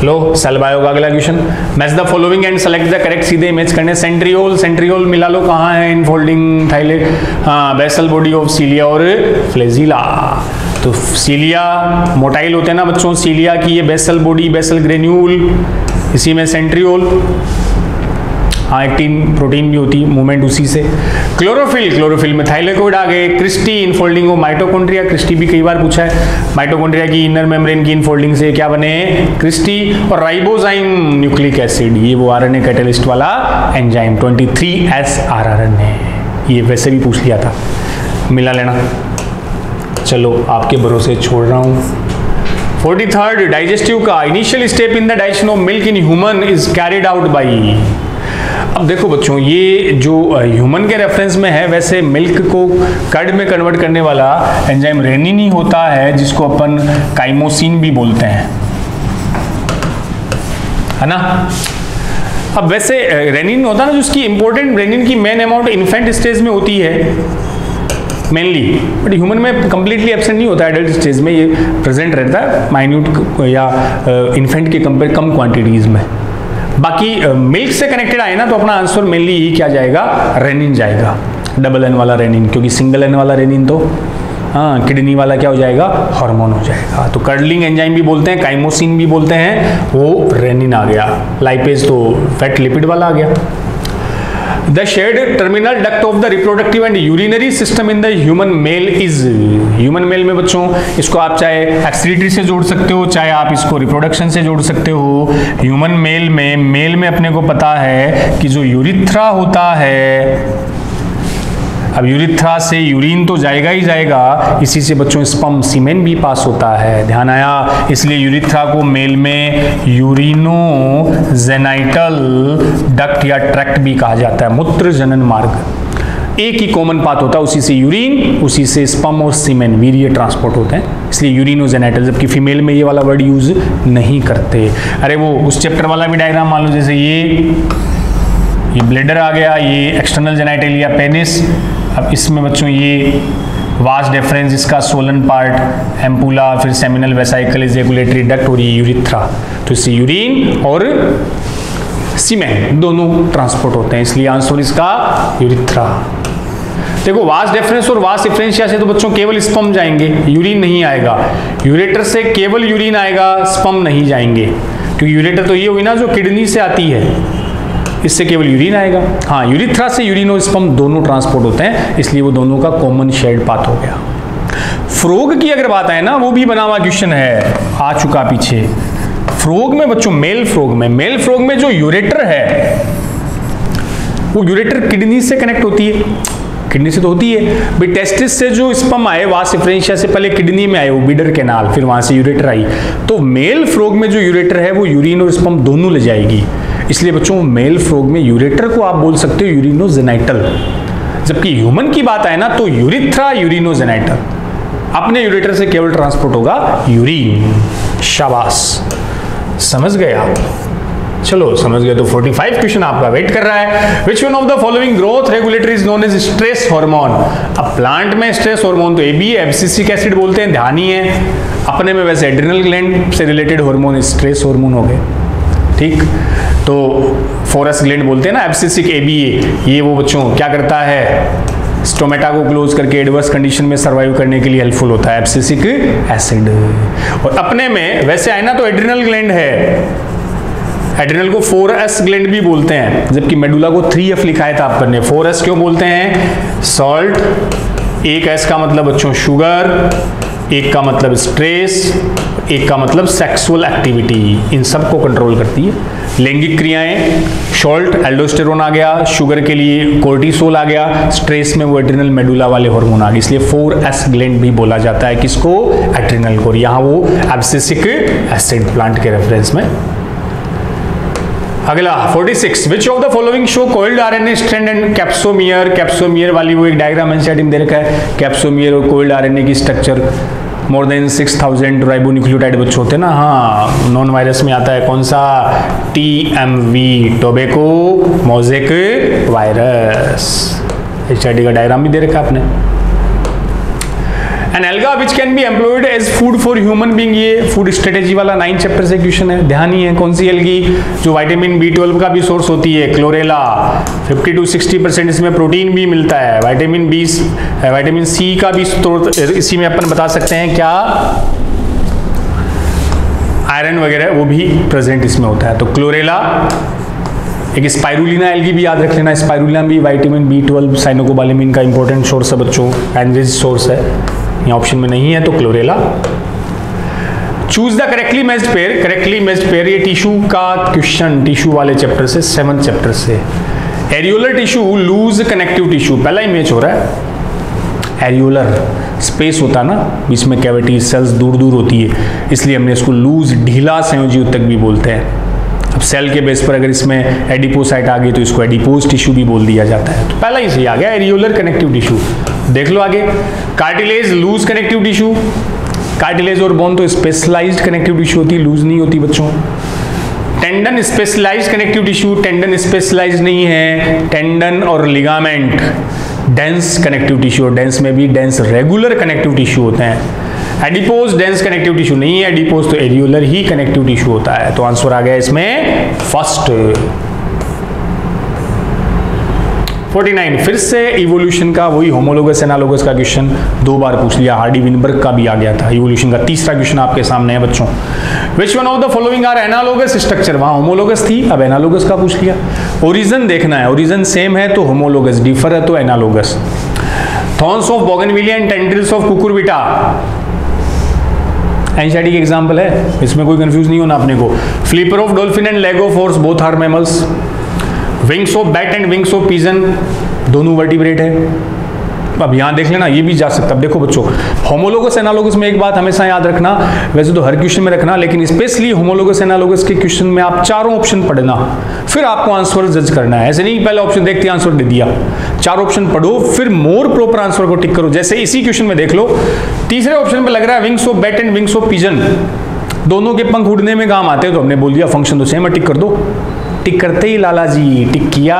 लो सेल बायो का अगला question, match the following and select the correct, सीधे इमेज करने। सेंट्रियोल, सेंट्रियोल मिला लो, कहाँ है, इनफोल्डिंग थाइलेट, हाँ बेसल बॉडी ऑफ सीलिया और फ्लेजिला। तो सीलिया मोटाइल होते हैं ना बच्चों, सीलिया की ये बेसल बॉडी, बेसल ग्रेन्यूल, इसी में सेंट्रियोल, हाँ एक्टिन प्रोटीन भी होती है, मूवमेंट उसी से। क्लोरोफिल, क्लोरोफिल में थाइलेकोइड आ गए। Cristae, infolding of mitochondria, cristae भी कई बार पूछा है, माइटोकॉन्ड्रिया की इनर मेम्ब्रेन की इनफोल्डिंग से क्या बने, क्रिस्टी। और राइबोजाइम न्यूक्लिक एसिड, ये वो आरएनए कैटलिस्ट वाला एंजाइम, 23S आरआरएनए, ये वैसे भी पूछ लिया था, मिला लेना। चलो आपके भरोसे छोड़ रहा हूँ। 43rd डाइजेस्टिव का initial step in the digestion of milk in human is carried out by. अब देखो बच्चों, ये जो ह्यूमन के रेफरेंस में है, वैसे मिल्क को कर्ड में कन्वर्ट करने वाला एंजाइम रेनिन ही होता है, जिसको अपन काइमोसिन भी बोलते हैं, है ना। अब वैसे रेनिन होता है ना, जिसकी इंपॉर्टेंट, रेनिन की मेन अमाउंट इन्फेंट स्टेज में होती है मेनली, बट ह्यूमन में कंप्लीटली एब्सेंट नहीं होता, एडल्ट स्टेज में ये प्रेजेंट रहता है, माइन्यूट या इन्फेंट के कंपेयर कम क्वांटिटीज में। बाकी मिल्क से कनेक्टेड आए ना, तो अपना आंसर मेनली ही क्या जाएगा, रेनिन जाएगा, डबल एन वाला रेनिन, क्योंकि सिंगल एन वाला रेनिन तो हाँ किडनी वाला क्या हो जाएगा, हार्मोन हो जाएगा। तो कर्डलिंग एंजाइम भी बोलते हैं, काइमोसिन भी बोलते हैं, वो रेनिन आ गया। लाइपेज तो फैट लिपिड वाला आ गया। The shared terminal duct of the reproductive and urinary system in the human male is, human male में बच्चों इसको आप चाहे एक्सक्रीटरी से जोड़ सकते हो, चाहे आप इसको रिप्रोडक्शन से जोड़ सकते हो। ह्यूमन मेल में अपने को पता है कि जो यूरिथ्रा होता है, अब यूरिथ्रा से यूरिन तो जाएगा ही जाएगा, इसी से बच्चों स्पर्म सीमेन भी पास होता है, ध्यान आया। इसलिए यूरिथ्रा को मेल में यूरिनो जेनाइटल डक्ट या ट्रैक्ट भी कहा जाता है, मूत्र जनन मार्ग। एक ही कॉमन पाथ होता है, उसी से यूरिन, उसी से स्पर्म और सीमेन वीर्य ट्रांसपोर्ट होते हैं, इसलिए यूरिनोजेनाइटल। जबकि फीमेल में ये वाला वर्ड यूज नहीं करते। अरे वो उस चैप्टर वाला भी डायग्राम मान लो, जैसे ये ब्लेडर आ गया, ये एक्सटर्नल जेनाइटलिया पेनिस। अब इसमें बच्चों ये वास डेफरेंस, इसका सोलन पार्ट, एम्पुला, फिर सेमिनल वेसाइकल, इजेकुलेटरी डक्ट और ये यूरिथ्रा। तो इससे यूरिन और सीमेन दोनों ट्रांसपोर्ट होते हैं, इसलिए आंसर इसका यूरिथ्रा। देखो वास डेफरेंस और वास डिफरेंशिया से तो बच्चों केवल स्पर्म जाएंगे, यूरिन नहीं आएगा। यूरेटर से केवल यूरिन आएगा, स्पर्म नहीं जाएंगे, क्योंकि यूरेटर तो ये हुई ना जो किडनी से आती है, इससे केवल यूरिन आएगा। हाँ, यूरिथ्रा से यूरिन और स्पर्म दोनों ट्रांसपोर्ट होते हैं, इसलिए वो दोनों का कॉमन शेयर्ड पाथ हो गया। फ्रॉग की अगर बात आए ना, वो भी बना हुआ क्वेश्चन है, आ चुका पीछे। फ्रॉग में बच्चों, मेल फ्रॉग में जो यूरेटर है, वो यूरेटर किडनी से कनेक्ट होती है, किडनी से तो होती है भाई। टेस्टिस से जो स्पर्म आए वास डिफरेंशिया से पहले किडनी में आए, वो बीडर कैनाल, फिर वहां से यूरेटर आई। तो मेल फ्रॉग में जो यूरेटर है वो यूरिन और स्पर्म दोनों ले जाएगी, इसलिए बच्चों मेल फ्रॉग में यूरेटर को आप बोल सकते हो यूरिनोजेनाइटल। जबकि ह्यूमन की बात आए ना तो यूरिथ्रा यूरिनोजेनाइटल, अपने यूरेटर से केवल ट्रांसपोर्ट होगा यूरिन। शाबाश, समझ गए आप? चलो समझ गए तो 45 क्वेश्चन आपका वेट कर रहा है। Which one of the following growth regulator is known as stress hormone? अब प्लांट में स्ट्रेस हार्मोन तो एबी है, एब्सिसिक एसिड बोलते हैं, ध्यान ही है। अपने में वैसे एड्रिनल ग्लैंड से रिलेटेड हार्मोन स्ट्रेस हार्मोन हो गए, ठीक। तो फोरस ग्लैंड बोलते हैं ना, एब्सिसिक एबीए, ये वो बच्चों क्या करता है, स्टोमेटा को क्लोज करके एडवर्स कंडीशन में सर्वाइव करने के लिए हेल्पफुल होता है एब्सिसिक एसिड। और अपने में वैसे आए ना तो एड्रिनल ग्लैंड है, एड्रिनल को 4S ग्लैंड भी बोलते हैं, जबकि मेडुला को 3F लिखा था अपन ने। 4S क्यों बोलते हैं? सॉल्ट, एक S का मतलब बच्चों शुगर, एक का मतलब स्ट्रेस, एक का मतलब सेक्सुअल एक्टिविटी, इन सब को कंट्रोल करती है। लैंगिक क्रियाएं, सॉल्ट एल्डोस्टेरोन आ गया, शुगर के लिए कोर्टिसोल आ गया, स्ट्रेस में वो एड्रिनल मेडुला वाले हार्मोन आ गए, इसलिए 4S ग्लैंड भी बोला जाता है किसको? एड्रिनल को। यहाँ वो एब्सिसिक एसिड प्लांट के रेफरेंस में। अगला 46, which of the following show coiled RNA strand and capsomere? Capsomere वाली वो एक डायग्राम एनसीईआरटी में दे रखा है, कैप्सोमियर और कोइल्ड आरएनए की स्ट्रक्चर। मोर देन 6000 राइबोन्यूक्लियोटाइड बच्चे होते हैं ना, हाँ, नॉन वायरस में आता है कौन सा? TMV, tobacco mosaic virus. HID का डायग्राम भी दे रखा है आपने। An alga which can be employed as food for human being, ये फूड स्ट्रेटेजी वाला 9 चैप्टर से क्वेश्चन है, ध्यान ही है। कौन सी एल्गी जो विटामिन B12 का भी सोर्स होती है? क्लोरेला। 50 to 60% इसमें प्रोटीन भी मिलता है, विटामिन C का भी स्रोत इसी में अपन बता सकते हैं, क्या आयरन वगैरह वो भी प्रेजेंट इसमें होता है। तो क्लोरेला। एक स्पाइरुलिना एल्गी भी याद रख लेना, स्पाइरुलिना भी विटामिन B12 साइनोकोबालेमिन का इंपॉर्टेंट सोर्स है बच्चों, एनरिच सोर्स है, यहाँ ऑप्शन में नहीं है तो Chlorella. Choose the correctly matched pair, correctly matched pair ये टिश्यू का क्वेश्चन, टिश्यू वाले चैप्टर से, 7th चैप्टर से। Areolar tissue, loose connective tissue, पहला ही मैच हो रहा है। एरियोलर स्पेस होता है ना, बीच में कैविटी, सेल्स दूर दूर होती है, इसलिए हमने इसको लूज, ढीला संयोजी ऊतक भी बोलते हैं। अब सेल के बेस पर अगर इसमें एडिपोसाइट आ गई तो इसको एडिपोज टिश्यू भी बोल दिया जाता है। तो पहला ही सही आ गया, एरियोलर कनेक्टिव टिश्यू। देख लो आगे, cartilage loose connective tissue, cartilage और बोन तो स्पेशलाइज्ड कनेक्टिव टिश्यू होती है, लूज नहीं होती बच्चों। Tendon specialised connective tissue, tendon specialised नहीं है, टेंडन और लिगामेंट डेंस कनेक्टिव टिश्यू, और डेंस में भी डेंस रेगुलर कनेक्टिव टिश्यू होते हैं। एडिपोज डेंस कनेक्टिव टिश्यू नहीं है, एडिपोज तो एरियोलर ही कनेक्टिव टिश्यू होता है। तो आंसर आ गया इसमें फर्स्ट। 49, फिर से इवोल्यूशन का वही होमोलोगस एनालोगस का क्वेश्चन 2 बार पूछ लिया, हार्डी विनबर्ग का भी आ गया था। इवोल्यूशन का तीसरा क्वेश्चन आपके सामने है बच्चों। Which one of the following are analogous structure? वहां होमोलोगस थी, अब एनालोगस का पूछ लिया। ओरिजिन देखना है, ओरिजिन सेम है तो होमोलोगस, डिफर है तो analogous. Thorns of Bougainvillea and tendrils of Cucurbita, NCERT की एग्जांपल है, इसमें कोई कंफ्यूज नहीं होना अपने को। Flipper of dolphin and leg of horse, both are mammals. Wings of bat and wings of pigeon, दोनों वर्टिब्रेट है। अब यहाँ देख लेना, ये भी जा सकता है। अब देखो बच्चों, होमोलोगस एनालोगस में एक बात हमेशा याद रखना, वैसे तो हर क्वेश्चन में रखना, लेकिन स्पेशली होमोलोगस एनालोगस के क्वेश्चन में आप चारों ऑप्शन पढ़ना, फिर आपको आंसर जज करना है। ऐसे नहीं पहले ऑप्शन देखते आंसर दे दिया, चार ऑप्शन पढ़ो, फिर मोर प्रॉपर आंसर को टिक करो। जैसे इसी क्वेश्चन में देख लो, तीसरे ऑप्शन पे लग रहा है wings of bat and wings of pigeon, दोनों के पंख उड़ने में काम आते हैं, तो हमने बोल दिया फंक्शन तो सेम है, टिक कर दो। टिक करते ही लाला जी टिक किया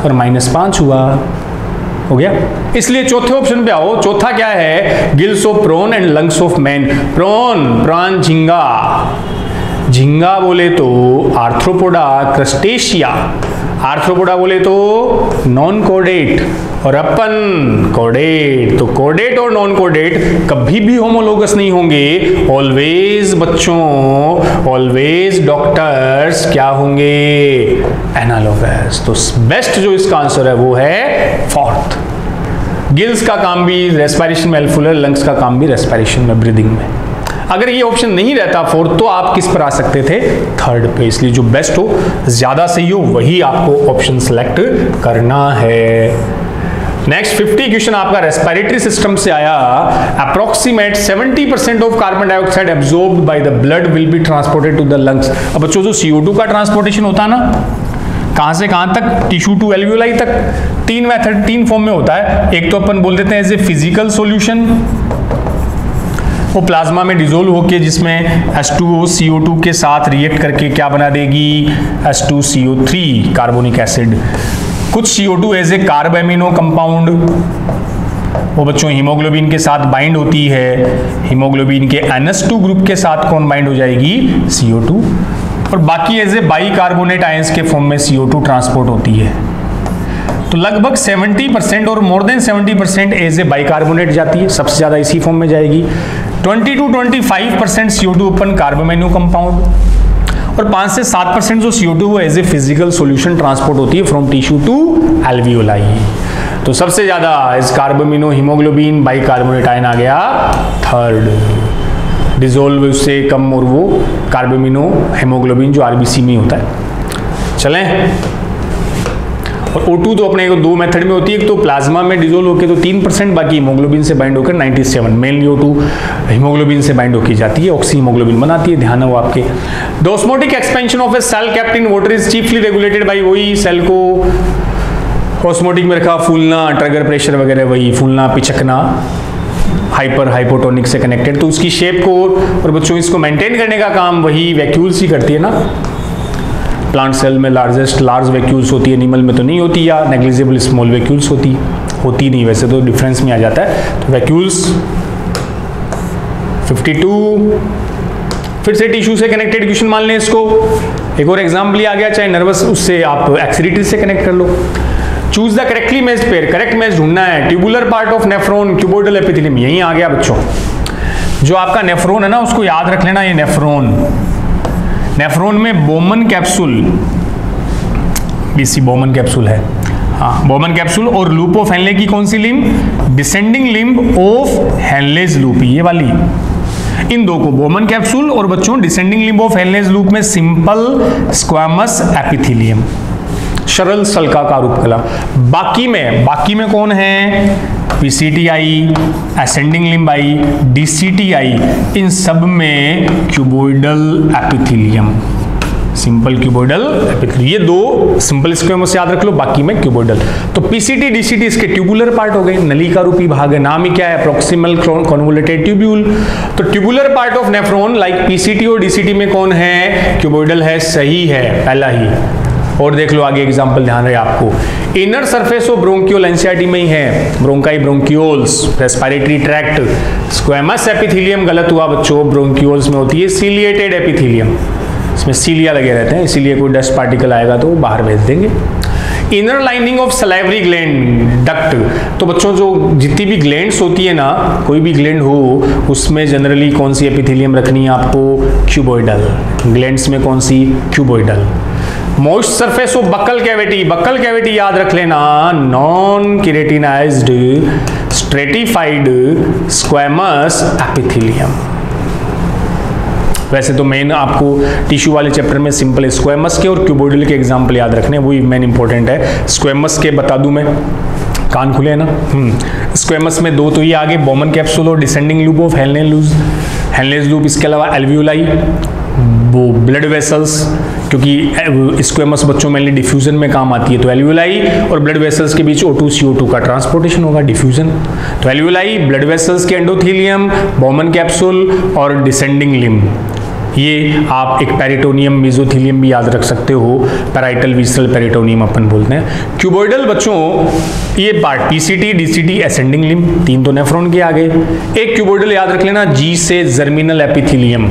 और -5 हुआ, हो गया। इसलिए चौथे ऑप्शन पे आओ। चौथा क्या है? Gills of prawn and lungs of man. Prawn, प्राण, झींगा, झींगा बोले तो आर्थ्रोपोडा क्रस्टेशिया, आर्थ्रोपोडा बोले तो नॉन कोडेट, और अपन कोडेट। तो कोडेट और नॉन कोडेट कभी भी होमोलोगस नहीं होंगे, ऑलवेज बच्चों, ऑलवेज डॉक्टर्स क्या होंगे? एनालोगस। तो बेस्ट जो इसका आंसर है वो है फोर्थ। गिल्स का काम भी रेस्पिरेशन में हेल्पफुल है, लंग्स का काम भी रेस्पिरेशन में, ब्रीदिंग में। अगर ये ऑप्शन नहीं रहता फोर्थ, तो आप किस पर आ सकते थे? थर्ड पे। इसलिए जो बेस्ट हो, ज्यादा सही हो, वही आपको ऑप्शन सेलेक्ट करना है। नेक्स्ट 50 क्वेश्चन आपका रेस्पिरेटरी सिस्टम से आया। Approximate 70% of carbon dioxide absorbed by the blood will be transported to the lungs. अब बच्चों जो CO2 का ट्रांसपोर्टेशन होता है ना, कहां से कहां तक? टिश्यू टू एल्वियोलाई तक। तीन मेथड, तीन फॉर्म में होता है। एक तो अपन बोल देते हैं एज ए फिजिकल सॉल्यूशन, वो प्लाज्मा में डिजोल्व होके जिसमें H2O CO2 के साथ रिएक्ट करके क्या बना देगी? H2CO3 carbonic acid. कुछ CO2 as a carbamino compound, वो बच्चों हीमोग्लोबिन के साथ बाइंड होती है। हीमोग्लोबिन के NH2 ग्रुप के साथ कौन बाइंड हो जाएगी? CO2। और बाकी एज ए बाइकार्बोनेट आयंस के फॉर्म में CO2 ट्रांसपोर्ट होती है। तो लगभग 70% और more than 70% as a bicarbonate जाती है, सबसे ज्यादा इसी फॉर्म में जाएगी। 20 to 25% CO2 ओपन कार्बोमेन्यू कंपाउंड, और 5 से 7% जो CO2 वो as a physical solution transport होती है फ्रॉम टिश्यू टू एल्वियोलाई। तो सबसे ज्यादा इस कार्बोमिनो हीमोग्लोबिन बाइकार्बोनेट आयन आ गया थर्ड। डिजोल्व उससे कम, और वो कार्बोमिनो हीमोग्लोबिन जो आरबीसी में होता है। चलें, और O2 तो अपने को दो मेथड में होती है, एक तो प्लाज्मा में डिजोल्व होकर तो 3%, बाकी हीमोग्लोबिन से बाइंड होकर 97। मेनली O2 हीमोग्लोबिन से बाइंड होकर जाती है, ऑक्सी हीमोग्लोबिन बनाती है, ध्यान है वो आपके। The osmotic expansion of a cell kept in water is chiefly regulated by, वही सेल को ऑस्मोटिक में रखा, फूलना, ट्रिगर प्रेशर वगैरह, वही फूलना, पिचकना, हाइपर हाइपोटोनिक से कनेक्टेड। तो उसकी शेप को और बच्चों इसको मेंटेन करने का काम वही वैक्यूल्स ही करती है ना। प्लांट सेल में लार्ज वैक्यूल्स होती है, एनिमल में तो नहीं होती, या नेग्लिजिबल स्मॉल वैक्यूल्स होती नहीं, वैसे तो डिफरेंस में आ जाता है। तो वैक्यूल्स 52। फिर से टिश्यू से कनेक्टेड क्वेश्चन मान लें इसको। एक और एग्जाम्पल आ गया, चाहे नर्वस, उससे आप एक्सक्रीटरी से कनेक्ट कर लो। Choose the correctly matched pair, correct match ढूंढना है। Tubular part of nephron, cuboidal epithelium, यही आ गया बच्चों। जो आपका नेफ्रॉन है ना, उसको याद रख लेना, ये नेफ्रॉन में Bowman capsule, BC Bowman capsule है, हाँ बोमन कैप्सूल, और लूप ऑफ हेनले की कौन सी limb? Descending limb of Henle's loop, ये वाली। इन दो को, बोमन कैप्सूल और बच्चों descending limb of Henle's loop में सिंपल स्क्वामस एपिथेलियम, सरल सल्काकार उपकला। बाकी में कौन है? PCT आई, असेंडिंग लिम्ब आई, DCT आई, इन सब में cuboidal epithelium, simple cuboidal epithelium. ये दो सिंपल स्क्वेमस याद रख लो, बाकी में क्यूबोइडल। तो PCT DCT इसके ट्यूबुलर पार्ट हो गए, नलिका रूपी भाग है, नाम ही क्या है? Proximal convoluted tubule. तो tubular part of nephron like PCT और DCT में कौन है? क्यूबोइडल है, सही है पहला ही। और देख लो आगे एग्जांपल, ध्यान रहे आपको। Inner surface of bronchiole NCERT में ही है, bronchi bronchioles, respiratory tract. Squamous epithelium गलत हुआ बच्चों, ब्रोंकियोल्स में होती है सिलिएटेड एपिथेलियम, इसमें सीलिया लगे रहते हैं, इसीलिए कोई डस्ट पार्टिकल आएगा तो बाहर भेज देंगे। Inner lining of salivary gland, duct. तो बच्चों जो जितनी भी ग्लैंड्स होती है ना, कोई भी ग्लैंड हो, उसमें जनरली कौन सी एपिथेलियम रखनी है आपको? क्यूबोइडल। ग्लैंड्स में कौन सी? Cuboidal. Most surface of buccal cavity याद रख लेना, non keratinised stratified squamous epithelium. वैसे तो मेन आपको टिश्यू वाले चैप्टर में सिंपल स्क्वेमस के और क्यूबोइडल के एग्जांपल याद रखने, वही मेन इंपॉर्टेंट है। स्क्वेमस के बता दूं मैं, कान खुले हैं ना। स्क्वेमस में दो तो ये आगे बॉमन कैप्सूल और डिसेंडिंग लूप ऑफ हेलनेस लूप, इसके अलावा एल्वियोलाई, वो ब्लड वेसल्स, क्योंकि स्क्वेमस बच्चों में डिफ्यूजन में काम आती है, तो एल्वियोलाई और ब्लड वेसल्स के बीच O2 CO2 का ट्रांसपोर्टेशन होगा, डिफ्यूजन। तो एल्वियोलाई, ब्लड वेसल्स के एंडोथीलियम, बॉमन कैप्सूल और डिसेंडिंग लिम्ब, ये आप एक पेरिटोनियम मेसोथीलियम भी याद रख सकते हो, पैराइटल विसरल पेरिटोनियम अपन बोलते हैं। क्यूबॉइडल बच्चों ये part PCT DCT ascending limb, तीन तो नेफ्रॉन के आगे। एक क्यूबॉइडल याद रख लेना जी से जर्मिनल एपिथीलियम,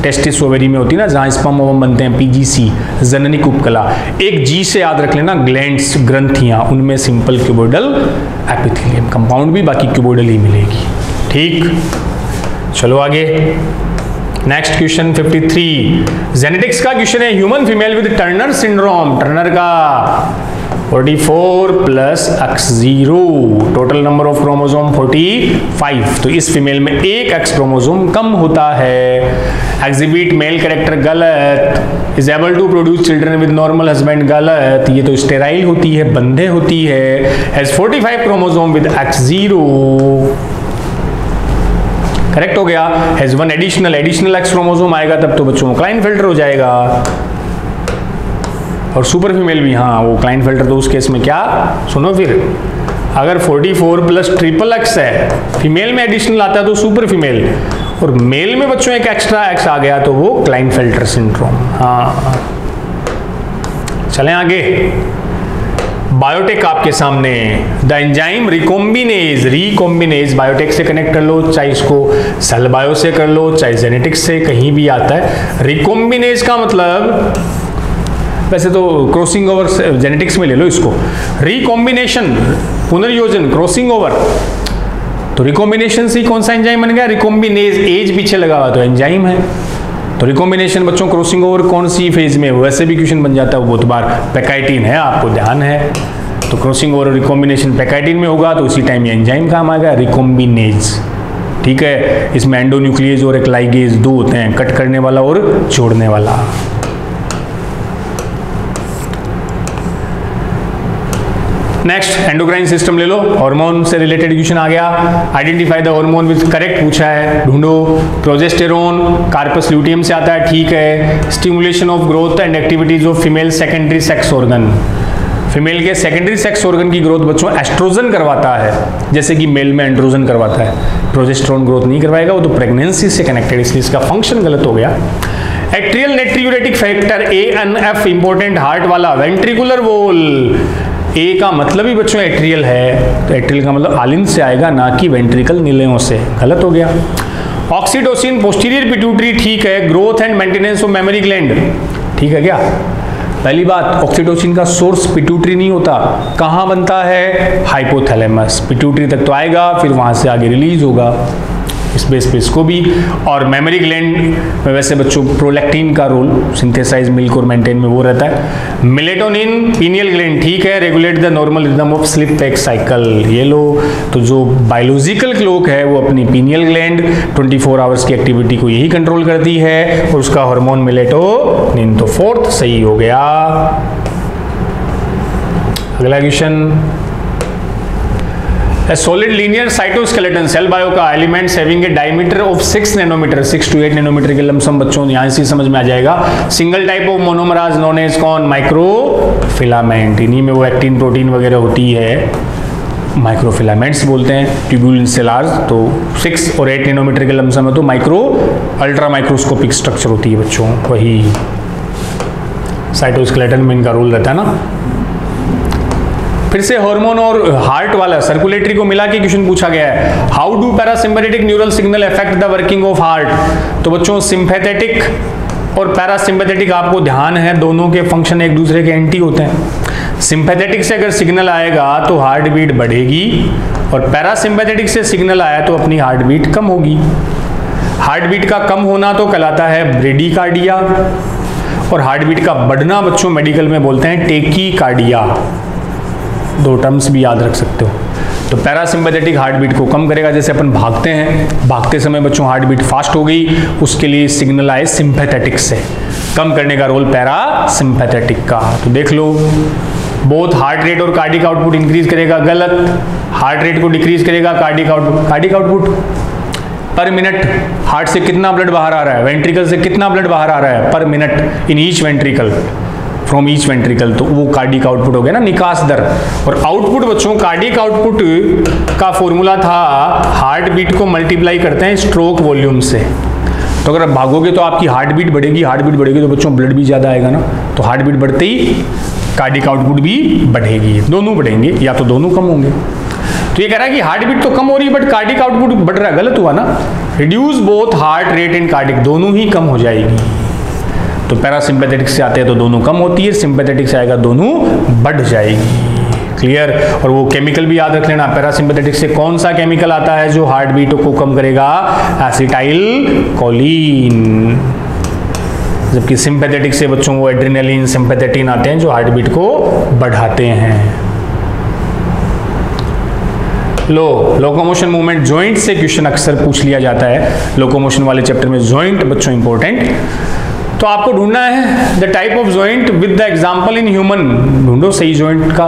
टेस्टिस ओवेरी में होती है ना जहां स्पर्म ओवम बनते हैं, पीजीसी जननिक उपकला। एक जी से याद रख लेना ग्लैंड्स, ग्रंथियां, उनमें सिंपल क्यूबॉइडल एपिथीलियम, कंपाउंड भी बाकी क्यूबॉइडल ही मिलेगी। ठीक, चलो आगे। नेक्स्ट क्वेश्चन 53 जेनेटिक्स का क्वेश्चन है। Human female with Turner syndrome, Turner का 44 plus X0, total number of chromosome 45, तो इस फीमेल में एक X क्रोमोसोम कम होता है। एग्जिबिट मेल कैरेक्टर गलत, is able to produce children with normal husband गलत, ये तो स्टेराइल होती है, बंधे होती है। Has 45 chromosome with X0, correct हो गया। Has one additional X chromosome आएगा तब तो बच्चों क्लाइनफेल्टर हो जाएगा। और सुपर फीमेल भी, हाँ वो क्लाइनफेल्टर तो उस केस में क्या, सुनो फिर, अगर 44 प्लस XXX है, फीमेल में एडिशनल आता है तो सुपर फीमेल, और मेल में बच्चों एक एक्स्ट्रा X आ गया तो वो क्लाइनफेल्टर सिंड्रोम। हाँ चलें आगे। बायोटेक आपके सामने, द एंजाइम रिकॉम्बिनेज, बायोटेक से कनेक्ट कर लो, चाहे इसको सेल बायो से कर लो, चाहे जेनेटिक्स से, कहीं भी आता है। रिकॉम्बिनेज का मतलब, वैसे तो क्रॉसिंग ओवर जेनेटिक्स में ले लो इसको, रिकॉम्बिनेशन पुनर्योजन, क्रॉसिंग ओवर, तो रिकॉम्बिनेशन से कौन सा एंजाइम बन गया, रिकॉम्बिनेज, एज पीछे लगा हुआ तो एंजाइम है। तो रिकॉम्बिनेशन बच्चों क्रॉसिंग ओवर कौन सी फेज में, वैसे भी क्वेश्चन बन जाता है वो बहुत बार, पैकाइटिन है, आपको ध्यान है। तो क्रॉसिंग ओवर रिकॉम्बिनेशन पैकाइटिन में होगा तो उसी टाइम ये एंजाइम काम आएगा, रिकॉम्बिनेज। ठीक है, इसमें एंडोन्यूक्लियेज और एक लाइगेज दो होते हैं, कट करने वाला और जोड़ने वाला। नेक्स्ट एंडोक्राइन सिस्टम ले लो, हार्मोन से रिलेटेड क्वेश्चन आ गया। Identify the hormone with correct पूछा है, ढूंढो। प्रोजेस्टेरोन कार्पस ल्यूटियम से आता है, ठीक है। Stimulation of growth and activities of female secondary sex organ, female के सेकेंडरी सेक्स ऑर्गन की ग्रोथ बच्चों एस्ट्रोजन करवाता है, जैसे कि मेल में एंड्रोजन करवाता है। प्रोजेस्टेरोन ग्रोथ नहीं करवाएगा, वो तो प्रेगनेंसी से कनेक्टेड, इसलिए इसका फंक्शन गलत हो गया। Atrial natriuretic factor ANF important heart वाला, वेंट्रिकुलर वॉल, ए का मतलब ही बच्चों एट्रियल है, तो एट्रियल का मतलब आलिंद से आएगा, ना कि वेंट्रिकल निलयों से, गलत हो गया। ऑक्सीटोसिन पोस्टीरियर पिट्यूटरी, ठीक है। Growth and maintenance of memory gland, ठीक है क्या। पहली बात, ऑक्सीटोसिन का सोर्स पिट्यूटरी नहीं होता, कहाँ बनता है, हाइपोथैलेमस, पिट्यूटरी तक तो आएगा, फिर वहां से आगे रिलीज होगा, इस बेस पे इसको भी। और मेमोरी ग्लैंड में वैसे बच्चों प्रोलैक्टिन का रोल सिंथेसाइज मिल्क और मेंटेन में वो रहता है। मिलेटोनिन पीनियल ग्लैंड, ठीक है, regulate the normal rhythm of sleep wake cycle, ये लो। तो जो बायोलॉजिकल क्लॉक है वो अपनी पीनियल ग्लैंड 24 आवर्स की एक्टिविटी को यही कंट्रोल करती है, और उसका हार्मोन मिलेटोनिन, तो फोर्थ सही हो गया। अगला क्वेश्चन, A solid linear cytoskeleton cell bio का elements having a diameter of 6 nanometre, 6 to 8 nanometre के लमसम बच्चों यहाँ से समझ में आ जाएगा। Single type of monomers known as कौन, माइक्रोफिलामेंट, इन्हीं में वो एक्टिन प्रोटीन वगैरह होती है, माइक्रोफिलामेंट्स बोलते हैं। ट्यूब्यूलिन सेलार्स, तो 6 और 8 नैनोमीटर के लमसम है तो माइक्रो अल्ट्रा माइक्रोस्कोपिक स्ट्रक्चर होती है बच्चों, वही साइटोस्केलेटन में इनका रोल रहता है ना। फिर से हार्मोन और हार्ट वाला सर्कुलेटरी को मिला के क्वेश्चन पूछा गया है। How do parasympathetic neural signal affect the working of heart, तो बच्चों सिंपैथेटिक और पैरासिम्पैथेटिक आपको ध्यान है, दोनों के फंक्शन एक दूसरे के एंटी होते हैं। सिंपैथेटिक से अगर सिग्नल आएगा तो हार्ट बीट बढ़ेगी, और पैरासिम्पैथेटिक से सिग्नल आया तो अपनी हार्ट बीट कम होगी। हार्ट बीट का कम होना तो कहलाता है ब्रेडिकार्डिया, और हार्ट बीट का बढ़ना बच्चों मेडिकल में बोलते हैं टेकीकार्डिया, दो टर्म्स भी याद रख सकते हो। तो पैरासिम्पैथेटिक हार्ट बीट को कम करेगा, जैसे अपन भागते हैं, भागते समय बच्चों हार्ट बीट फास्ट हो गई, उसके लिए सिग्नल आए सिंपैथेटिक से, कम करने का रोल पैरासिम्पैथेटिक का। तो देख लो बोथ हार्ट रेट और कार्डिक आउटपुट इंक्रीज करेगा, गलत। हार्ट रेट को डिक्रीज करेगा, कार्डिक आउटपुट पर मिनट, हार्ट से कितना ब्लड बाहर आ रहा है, वेंट्रिकल से कितना ब्लड बाहर आ रहा है पर minute in each ventricle, from each ventricle, तो वो कार्डिक आउटपुट हो गया ना, निकास दर। और आउटपुट बच्चों, कार्डिक आउटपुट का फॉर्मूला था हार्ट बीट को मल्टीप्लाई करते हैं स्ट्रोक वॉल्यूम से। तो अगर आप भागोगे तो आपकी हार्ट बीट बढ़ेगी, हार्ट बीट बढ़ेगी तो बच्चों ब्लड भी ज़्यादा आएगा ना, तो हार्ट बीट बढ़ते ही कार्डिक आउटपुट भी बढ़ेगी, दोनों बढ़ेंगे या तो दोनों कम होंगे। तो ये कह रहा है कि हार्ट बीट तो कम हो रही है बट कार्डिक आउटपुट बढ़ रहा है, गलत हुआ ना। Reduce both heart rate and cardiac, दोनों ही कम हो जाएगी। तो पैरासिम्पैथेटिक से आते हैं तो दोनों कम होती है, सिंपैथेटिक से आएगा दोनों बढ़ जाएगी। क्लियर। और वो केमिकल भी याद रख लेना, पैरासिम्पैथेटिक से कौन सा केमिकल आता है जो हार्ट बीट को कम करेगा, एसिटाइल कोलिन। जबकि सिंपैथेटिक से बच्चों वो एड्रेनालिन, सिंपैथेटिन आते हैं जो हार्ट बीट को बढ़ाते हैं। लोकोमोशन मूवमेंट, जॉइंट से क्वेश्चन अक्सर पूछ लिया जाता है, लोकोमोशन वाले चैप्टर में जॉइंट बच्चों इंपॉर्टेंट। तो आपको ढूंढना है the type of joint with the example in human, ढूंढो सही जॉइंट का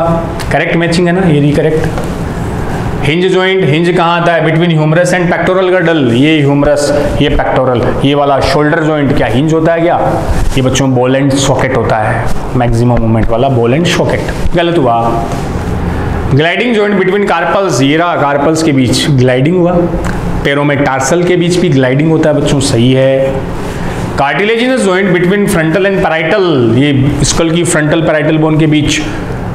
करेक्ट मैचिंग है ना, ये करेक्ट। हिंज जॉइंट, हिंज कहाँ आता है, between humerus and pectoral girdle, ये ह्यूमरस ये पेक्टोरल। ये वाला शोल्डर जॉइंट क्या हिंज होता है क्या, ये बच्चों बॉल एंड सॉकेट होता है, मैक्सिमम मूवमेंट वाला बॉल एंड सॉकेट, गलत हुआ। ग्लाइडिंग जॉइंट बिटवीन कार्पल्स, ये रहा कार्पल्स के बीच ग्लाइडिंग हुआ। पैरों में टार्सल के बीच भी ग्लाइडिंग होता है बच्चों, सही है। Cartilaginous joint between frontal and parietal, ये स्कल की फ्रंटल पैराइटल बोन के बीच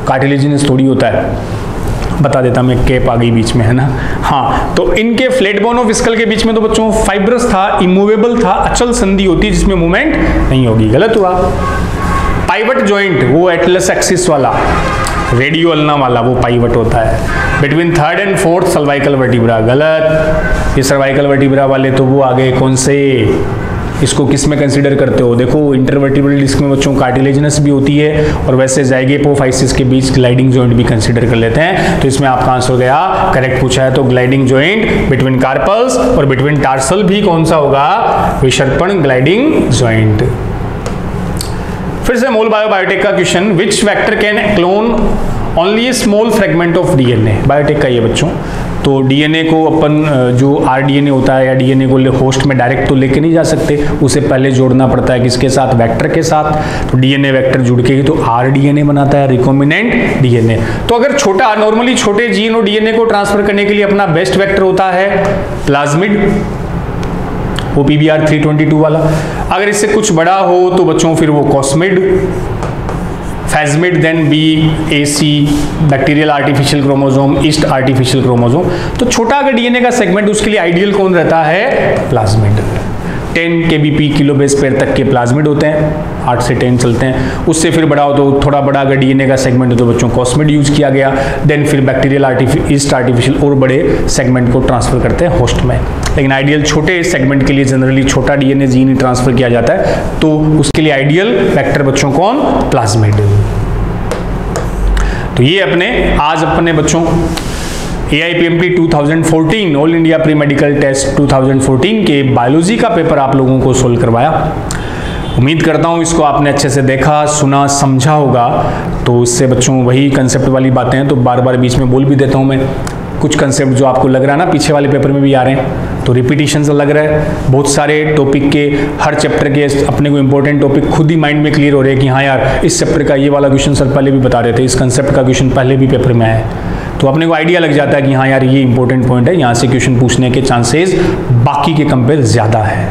कार्टिलेजिनस थोड़ी होता है, बता देता मैं, कैप आ गई बीच में है ना। हाँ, तो इनके फ्लैट बोन ऑफ स्कल के बीच में तो बच्चों फाइब्रस था, इमूवेबल था, अचल संधि होती है जिसमें मूवमेंट नहीं होगी, गलत हुआ। पाइवट जॉइंट, वो एटलस एक्सिस वाला, रेडियो अल्ना वाला, वो पाइवट होता है। Between third and fourth cervical vertebra, गलत। ये सर्वाइकल वर्टिब्रा वाले तो वो आगे कौन से, इसको किस में कंसीडर करते हो, देखो इंटरवर्टिब्रल डिस्क में बच्चों कार्टिलेजिनस भी होती है और वैसे ज़ाइगोपोफाइसिस के बीच ग्लाइडिंग जॉइंट भी कंसीडर कर लेते हैं। तो इसमें आपका आंसर हो गया करेक्ट पूछा है तो ग्लाइडिंग जॉइंट बिटवीन कार्पल्स और बिटवीन टार्सल भी कौन सा होगा, विसर्पण ग्लाइडिंग जॉइंट। फिर से मोल बायोटेक का question, which vector can clone only A small fragment of DNA, biotech का ये बच्चों। तो डीएनए को अपन जो आरडीएनए होता है या डीएनए को होस्ट में डायरेक्ट तो लेके नहीं जा सकते, उसे पहले जोड़ना पड़ता है किसके साथ, वेक्टर के साथ। तो डीएनए वेक्टर जुड़ के ही तो आरडीएनए बनाता है, रिकॉम्बिनेंट डीएनए। तो अगर छोटा, नॉर्मली छोटे जीन और डीएनए को ट्रांसफर करने के लिए अपना बेस्ट वेक्टर होता है प्लाज्मिड, वो PBR 322 वाला। अगर इससे कुछ बड़ा हो तो बच्चों फिर वो cosmid, phagemid, then BAC bacterial artificial chromosome, yeast artificial chromosome. तो छोटा अगर डीएनए का सेगमेंट, उसके लिए आइडियल कौन रहता है, plasmid. 10 kbp kilo base pair तक के प्लाज्मिड होते हैं, 8 से 10 चलते हैं। उससे फिर बड़ा हो तो थोड़ा बड़ा अगर डीएनए का सेगमेंट हो तो बच्चों कॉस्मिड यूज किया गया। देन फिर बैक्टीरियल ईस्ट आर्टिफिशियल और बड़े सेगमेंट को ट्रांसफर करते हैं होस्ट में। लेकिन आइडियल छोटे सेगमेंट के लिए जनरली छोटा डीएनए जीन ही ट्रांसफर किया जाता है, तो उसके लिए आइडियल वेक्टर बच्चों कौन, प्लाज्मिड। तो ये आज अपने बच्चों AIPMT 2014 all India pre medical test 2014 के बायोलॉजी का पेपर आप लोगों को सोल्व करवाया। उम्मीद करता हूँ इसको आपने अच्छे से देखा, सुना, समझा होगा। तो इससे बच्चों वही कंसेप्ट वाली बातें हैं, तो बार बार बीच में बोल भी देता हूँ मैं। कुछ कंसेप्ट जो आपको लग रहा है ना पीछे वाले पेपर में भी आ रहे हैं, तो रिपीटिशन से लग रहा है। बहुत सारे टॉपिक के, हर चैप्टर के अपने को इंपॉर्टेंट टॉपिक खुद ही माइंड में क्लियर हो रहे हैं कि हाँ यार इस चैप्टर का ये वाला क्वेश्चन सर पहले भी बता रहे थे, इस कंसेप्ट का क्वेश्चन पहले भी पेपर में आया है। तो अपने को आइडिया लग जाता है कि हाँ यार ये इंपॉर्टेंट पॉइंट है, यहाँ से क्वेश्चन पूछने के चांसेस बाकी के कंपेयर ज़्यादा है।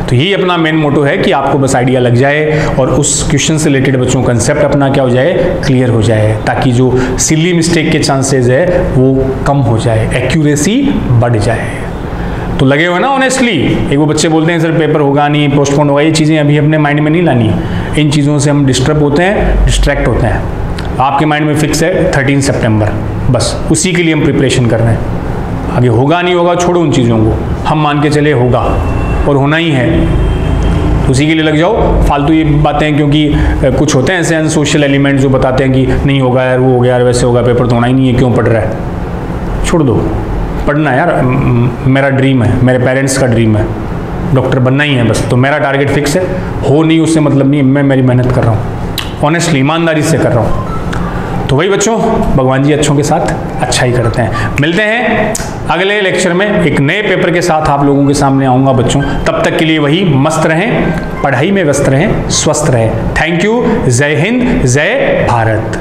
तो ये अपना मेन मोटो है कि आपको बस आइडिया लग जाए और उस क्वेश्चन से रिलेटेड बच्चों कंसेप्ट अपना क्या हो जाए, क्लियर हो जाए, ताकि जो सिली मिस्टेक के चांसेस है वो कम हो जाए, एक्यूरेसी बढ़ जाए। तो लगे हुए ना ऑनेस्टली, एक वो बच्चे बोलते हैं सर पेपर होगा नहीं, पोस्टपोन होगा, ये चीज़ें अभी अपने माइंड में नहीं लानी। इन चीज़ों से हम डिस्टर्ब होते हैं, डिस्ट्रैक्ट होते हैं। आपके माइंड में फिक्स है 13 सितंबर, बस उसी के लिए हम प्रिपरेशन कर रहे हैं। आगे होगा नहीं होगा छोड़ो उन चीज़ों को, हम मान के चले होगा और होना ही है, तो उसी के लिए लग जाओ। फालतू ये बातें, क्योंकि कुछ होते हैं ऐसे अनसोशल एलिमेंट जो बताते हैं कि नहीं होगा यार, वो हो गया यार, वैसे होगा, पेपर तो होना ही नहीं है, क्यों पढ़ रहा है, छोड़ दो पढ़ना यार। मेरा ड्रीम है, मेरे पेरेंट्स का ड्रीम है, डॉक्टर बनना ही है बस, तो मेरा टारगेट फिक्स है। हो नहीं उससे मतलब नहीं, मैं मेरी मेहनत कर रहा हूँ, ऑनेस्टली ईमानदारी से कर रहा हूँ। तो वही बच्चों, भगवान जी अच्छों के साथ अच्छा ही करते हैं। मिलते हैं अगले लेक्चर में, एक नए पेपर के साथ आप लोगों के सामने आऊँगा बच्चों। तब तक के लिए वही, मस्त रहें, पढ़ाई में व्यस्त रहें, स्वस्थ रहें। Thank you. जय हिंद, जय भारत।